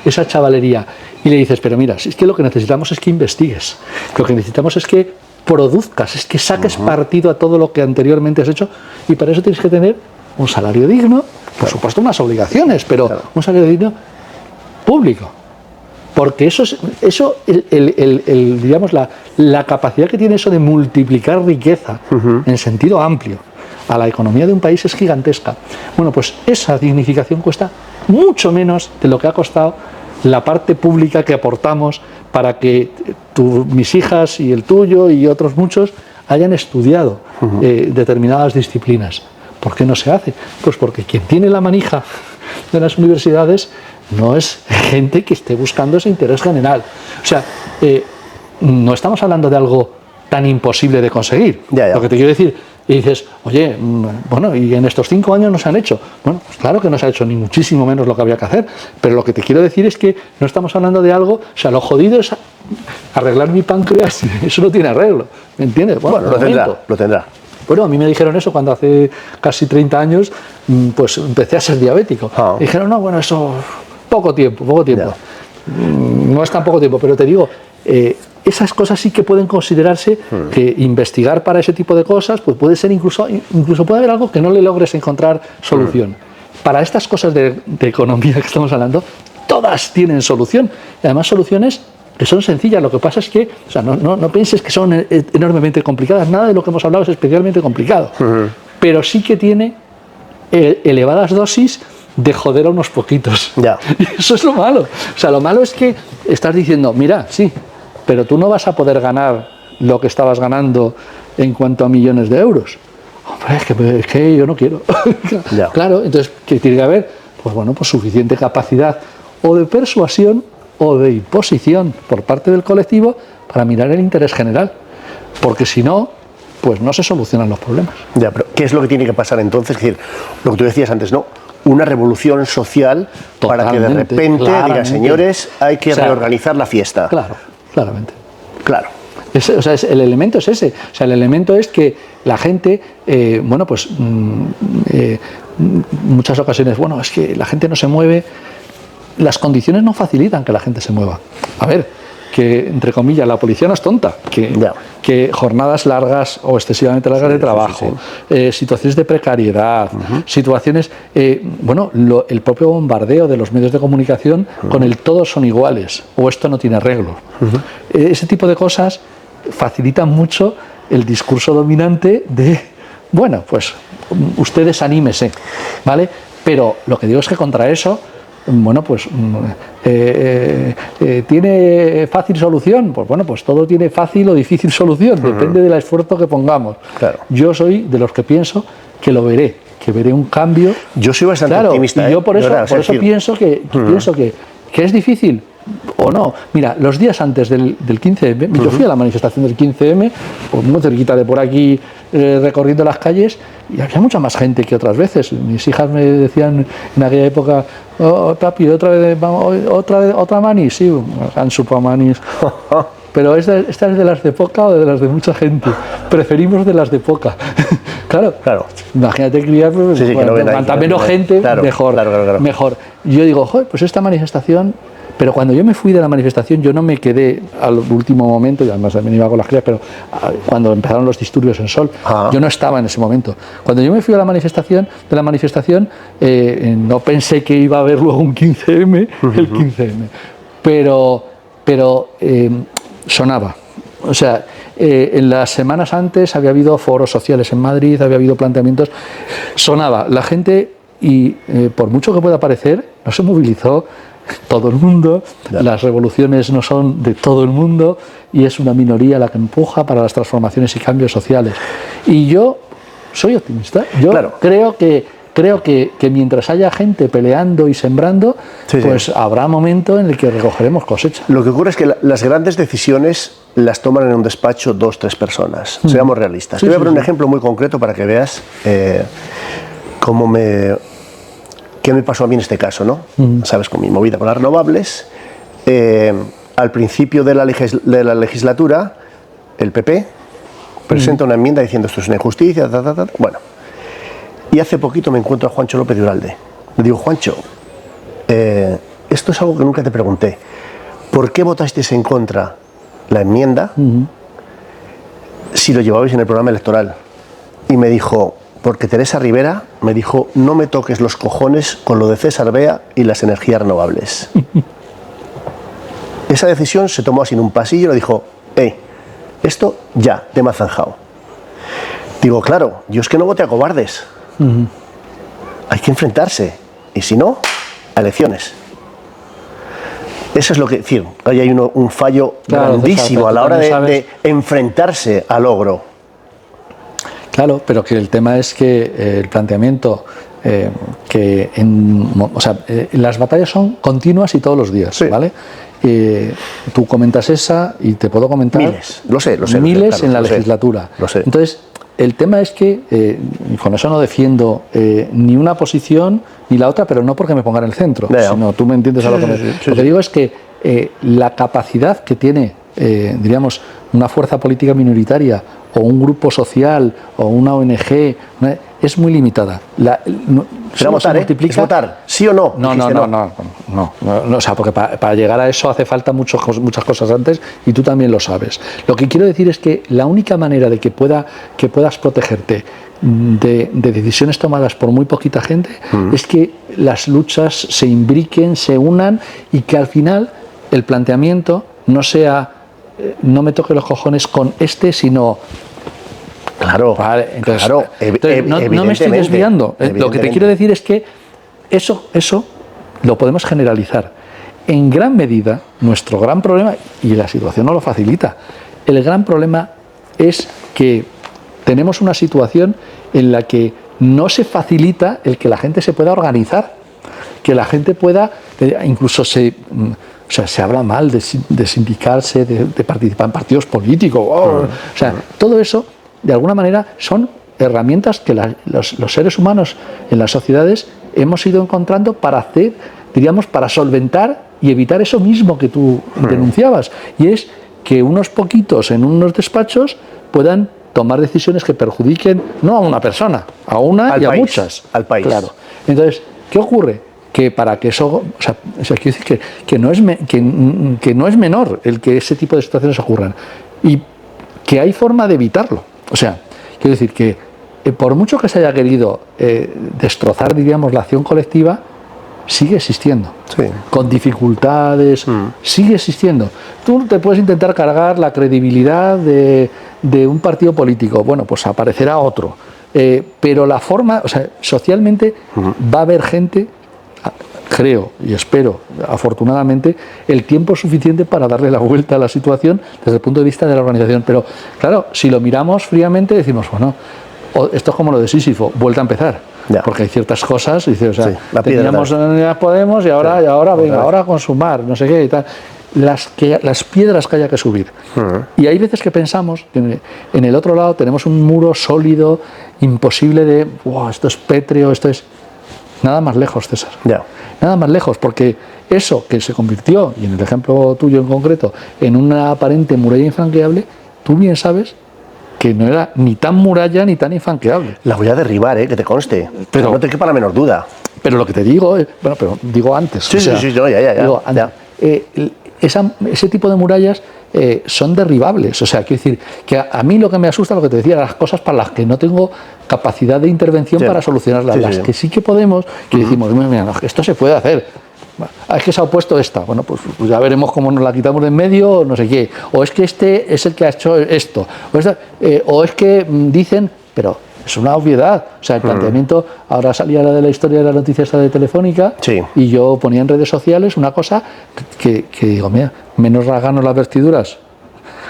Speaker 2: esa chavalería y le dices, pero mira, si es que lo que necesitamos es que investigues, lo que necesitamos es que produzcas, es que saques partido a todo lo que anteriormente has hecho, y para eso tienes que tener un salario digno, por supuesto unas obligaciones, pero un salario digno público. Porque digamos, la capacidad que tiene eso de multiplicar riqueza en sentido amplio a la economía de un país es gigantesca. Bueno, pues esa dignificación cuesta mucho menos de lo que ha costado la parte pública que aportamos para que mis hijas y el tuyo y otros muchos hayan estudiado determinadas disciplinas. ¿Por qué no se hace? Pues porque quien tiene la manija de las universidades no es gente que esté buscando ese interés general. O sea, no estamos hablando de algo tan imposible de conseguir. Lo que te quiero decir, y dices, oye, bueno, y en estos 5 años no se han hecho. Bueno, pues claro que no se ha hecho ni muchísimo menos lo que había que hacer, pero lo que te quiero decir es que no estamos hablando de algo, o sea, lo jodido es arreglar mi páncreas, eso no tiene arreglo, ¿me entiendes?
Speaker 1: Bueno, lo tendrá.
Speaker 2: Bueno, a mí me dijeron eso cuando hace casi 30 años, pues empecé a ser diabético. Dijeron, no, bueno, eso, poco tiempo. No es tan poco tiempo, pero te digo, esas cosas sí que pueden considerarse que investigar para ese tipo de cosas, pues puede ser incluso puede haber algo que no le logres encontrar solución. Para estas cosas de economía que estamos hablando, todas tienen solución, y además soluciones que son sencillas. Lo que pasa es que, o sea, no pienses que son enormemente complicadas. Nada de lo que hemos hablado es especialmente complicado. Pero sí que tiene elevadas dosis de joder a unos poquitos.
Speaker 1: Ya.
Speaker 2: Y eso es lo malo. O sea, lo malo es que estás diciendo, mira, sí, pero tú no vas a poder ganar lo que estabas ganando en cuanto a millones de euros. Hombre, es que yo no quiero.
Speaker 1: Ya.
Speaker 2: Claro, entonces, ¿qué tiene que haber? Pues bueno, pues suficiente capacidad o de persuasión o de imposición por parte del colectivo para mirar el interés general. Porque si no, pues no se solucionan los problemas.
Speaker 1: Ya, pero ¿qué es lo que tiene que pasar entonces? Es decir, lo que tú decías antes, ¿no? Una revolución social para que de repente diga, señores, hay que reorganizar la fiesta.
Speaker 2: Claro, claramente.
Speaker 1: Claro.
Speaker 2: El elemento es ese. O sea, el elemento es que la gente, bueno, pues muchas ocasiones, bueno, es que la gente no se mueve, las condiciones no facilitan que la gente se mueva. A ver, que entre comillas la policía no es tonta, que jornadas largas o excesivamente largas de trabajo, situaciones de precariedad, situaciones, bueno, el propio bombardeo de los medios de comunicación con el todos son iguales o esto no tiene arreglo. Ese tipo de cosas facilitan mucho el discurso dominante de, bueno, pues ustedes anímese, ¿vale? Pero lo que digo es que contra eso, bueno, pues ¿tiene fácil solución? Pues bueno, pues todo tiene fácil o difícil solución, depende del esfuerzo que pongamos.
Speaker 1: Claro.
Speaker 2: Yo soy de los que pienso que lo veré, que veré un cambio.
Speaker 1: Yo soy bastante optimista.
Speaker 2: Y yo por eso pienso que es difícil o no. Mira, los días antes del 15M, yo fui a la manifestación del 15M, pues muy cerquita de por aquí, recorriendo las calles, y había mucha más gente que otras veces. Mis hijas me decían en aquella época, oh, papi, otra mani, sí, han supo manis. Pero ¿esta es de las de poca o de las de mucha gente? Preferimos de las de poca. Claro. Imagínate criar, cuanta menos gente, mejor. Yo digo, joder, pues esta manifestación. Pero cuando yo me fui de la manifestación, yo no me quedé al último momento, y además me iba con las crías, pero cuando empezaron los disturbios en Sol, yo no estaba en ese momento. Cuando yo me fui a la manifestación, no pensé que iba a haber luego un 15M, el 15M, pero sonaba. O sea, en las semanas antes había habido foros sociales en Madrid, había habido planteamientos, sonaba. La gente, y por mucho que pueda parecer, no se movilizó todo el mundo, las revoluciones no son de todo el mundo y es una minoría la que empuja para las transformaciones y cambios sociales. Y yo soy optimista, yo creo que mientras haya gente peleando y sembrando, pues habrá momento en el que recogeremos cosecha.
Speaker 1: Lo que ocurre es que las grandes decisiones las toman en un despacho 2 o 3 personas, seamos realistas. Te voy a poner un ejemplo muy concreto para que veas ¿qué me pasó a mí en este caso, no? Sabes, con mi movida con las renovables, al principio de la legislatura, el PP presenta una enmienda diciendo esto es una injusticia, bueno. Y hace poquito me encuentro a Juancho López de Uralde. Le digo, Juancho, esto es algo que nunca te pregunté. ¿Por qué votasteis en contra la enmienda si lo llevabais en el programa electoral? Y me dijo, porque Teresa Rivera me dijo, no me toques los cojones con lo de César Bea y las energías renovables. Esa decisión se tomó así en un pasillo y le dijo, esto ya, tema zanjado. Digo, claro, yo es que no voté a cobardes. Hay que enfrentarse. Y si no, a elecciones. Eso es lo que decir. Ahí hay un fallo grandísimo a la hora de enfrentarse al logro.
Speaker 2: Claro, pero que el tema es que el planteamiento, las batallas son continuas y todos los días, ¿vale? Tú comentas esa y te puedo comentar
Speaker 1: miles, lo sé,
Speaker 2: miles en la legislatura.
Speaker 1: Lo sé.
Speaker 2: Entonces, el tema es que, con eso no defiendo ni una posición ni la otra, pero no porque me ponga en el centro, sino tú me entiendes a lo que me... Lo que digo es que la capacidad que tiene, diríamos, una fuerza política minoritaria o un grupo social o una ONG es muy limitada.
Speaker 1: Pero ¿es votar? ¿Sí o no?
Speaker 2: No, o sea, porque para llegar a eso hace falta muchas cosas antes y tú también lo sabes. Lo que quiero decir es que la única manera de que puedas protegerte de decisiones tomadas por muy poquita gente es que las luchas se imbriquen, se unan y que al final el planteamiento no sea, no me toque los cojones con sino...
Speaker 1: Claro,
Speaker 2: vale, entonces,
Speaker 1: claro,
Speaker 2: no me estoy desviando. Lo que te quiero decir es que eso lo podemos generalizar. En gran medida, nuestro gran problema, y la situación no lo facilita, el gran problema es que tenemos una situación en la que no se facilita el que la gente se pueda organizar, que la gente pueda, incluso se habla mal de sindicarse, de participar en partidos políticos, o sea, todo eso, de alguna manera, son herramientas que los seres humanos en las sociedades hemos ido encontrando para hacer, diríamos, para solventar y evitar eso mismo que tú denunciabas, y es que unos poquitos en unos despachos puedan tomar decisiones que perjudiquen no a una persona, a una y a muchas.
Speaker 1: Al país.
Speaker 2: Claro. Entonces, ¿qué ocurre? Que para que eso, quiero decir que no es menor el que ese tipo de situaciones ocurran, y que hay forma de evitarlo. O sea, quiero decir que por mucho que se haya querido destrozar, diríamos, la acción colectiva, sigue existiendo.
Speaker 1: Sí.
Speaker 2: Con dificultades, sigue existiendo. Tú te puedes intentar cargar la credibilidad de un partido político, bueno, pues aparecerá otro. Pero la forma, o sea, socialmente va a haber gente, creo y espero, afortunadamente, el tiempo suficiente para darle la vuelta a la situación desde el punto de vista de la organización. Pero, claro, si lo miramos fríamente, decimos, bueno, esto es como lo de Sísifo, vuelta a empezar. Ya. Porque hay ciertas cosas, dice, o sea, sí, teníamos Unidas Podemos y ahora, sí, venga, ahora a consumar, no sé qué y tal. Las piedras que haya que subir. Y hay veces que pensamos que en el otro lado tenemos un muro sólido, imposible de, wow, esto es pétreo, esto es... Nada más lejos, César.
Speaker 1: Ya.
Speaker 2: Nada más lejos, porque eso que se convirtió, y en el ejemplo tuyo en concreto, en una aparente muralla infranqueable, tú bien sabes que no era ni tan muralla ni tan infranqueable.
Speaker 1: La voy a derribar, que te conste.
Speaker 2: Pero
Speaker 1: no te quepa la menor duda.
Speaker 2: Pero lo que te digo, bueno, pero digo antes.
Speaker 1: Sí, o sea, sí, no, ya.
Speaker 2: Digo, antes, ese tipo de murallas son derribables. O sea, quiero decir que a mí lo que me asusta, lo que te decía, las cosas para las que no tengo capacidad de intervención para solucionarlas. Las que sí que podemos, que decimos, mira, esto se puede hacer. Es que se ha opuesto esta, bueno, pues ya veremos cómo nos la quitamos de en medio, o no sé qué, o es que este es el que ha hecho esto, o es que dicen, pero es una obviedad, o sea, el planteamiento, ahora salía la de la historia de la noticia esta de Telefónica, y yo ponía en redes sociales una cosa que digo, mira, menos rasganos las vestiduras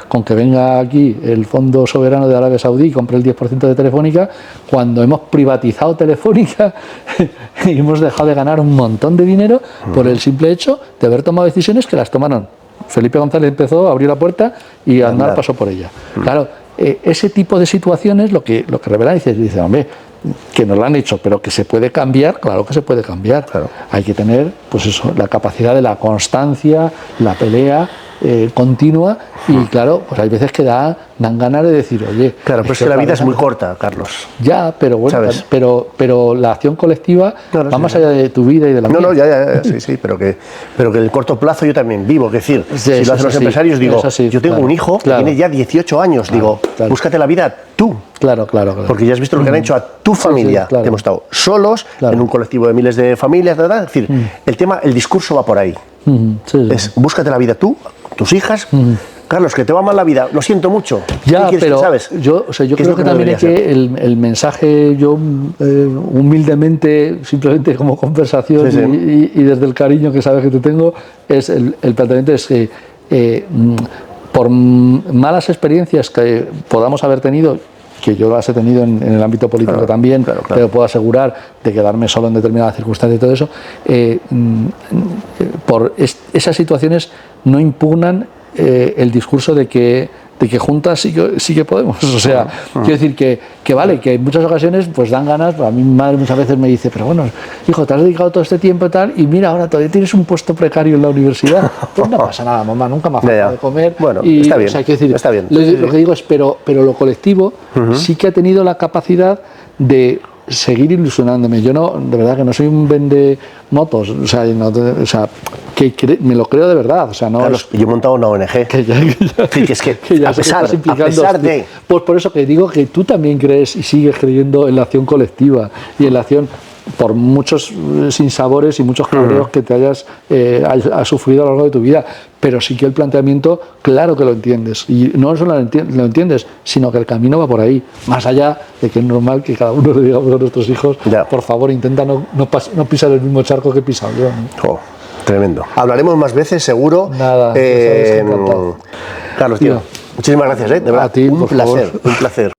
Speaker 2: con que venga aquí el Fondo Soberano de Arabia Saudí y compre el 10% de Telefónica, cuando hemos privatizado Telefónica y hemos dejado de ganar un montón de dinero por el simple hecho de haber tomado decisiones que las tomaron. Felipe González empezó, abrió la puerta y Aznar pasó por ella. Claro, ese tipo de situaciones lo que revela dice, hombre, que nos lo han hecho, pero que se puede cambiar, claro que se puede cambiar. Claro. Hay que tener, pues eso, la capacidad de la constancia, la pelea continua, y claro, pues hay veces que dan ganas de decir, oye...
Speaker 1: Claro, pero es que la vida es muy corta, Carlos.
Speaker 2: Ya, pero bueno, pero la acción colectiva va más allá de tu vida y de la mía.
Speaker 1: No, ya, sí, pero que en el corto plazo yo también vivo, es decir, si lo hacen los empresarios, digo, yo tengo un hijo que tiene ya 18 años, digo, búscate la vida tú. Claro. Porque ya has visto lo que han hecho a tu familia, que hemos estado solos, en un colectivo de miles de familias, ¿verdad? Es decir, el discurso va por ahí. Es búscate la vida tú, tus hijas. Carlos, que te va mal la vida, lo siento mucho.
Speaker 2: Ya, pero ¿sabes? Yo creo que también es que el mensaje, yo humildemente, simplemente como conversación y desde el cariño que sabes que te tengo, es el planteamiento es que por malas experiencias que podamos haber tenido, que yo las he tenido en el ámbito político también, pero puedo asegurar de quedarme solo en determinadas circunstancias y todo eso, por esas situaciones no impugnan el discurso de que juntas sí que podemos. O sea, quiero decir que vale, que en muchas ocasiones pues dan ganas. A mi madre muchas veces me dice, pero bueno, hijo, te has dedicado todo este tiempo y tal, y mira, ahora todavía tienes un puesto precario en la universidad. Pues no pasa nada, mamá, nunca me ha faltado de comer.
Speaker 1: Bueno,
Speaker 2: y,
Speaker 1: está bien,
Speaker 2: o sea, quiero decir,
Speaker 1: está bien.
Speaker 2: Lo que digo es, pero lo colectivo sí que ha tenido la capacidad de seguir ilusionándome. Yo no, de verdad que no soy un vende motos, o sea, que me lo creo de verdad, o sea, no.
Speaker 1: Carlos, yo he montado una ONG.
Speaker 2: Que
Speaker 1: a pesar de.
Speaker 2: Pues por eso que digo que tú también crees y sigues creyendo en la acción colectiva y en la acción. por muchos sinsabores y muchos cabreos que te hayas sufrido a lo largo de tu vida, pero sí que el planteamiento, claro que lo entiendes, y no solo lo entiendes, sino que el camino va por ahí, más allá de que es normal que cada uno le digamos a nuestros hijos, por favor, intenta no pisar el mismo charco que he pisado yo, ¿no?
Speaker 1: Oh, tremendo. Hablaremos más veces, seguro.
Speaker 2: Nada, encantado.
Speaker 1: Carlos, tío, muchísimas gracias, de verdad.
Speaker 2: A ti,
Speaker 1: un placer.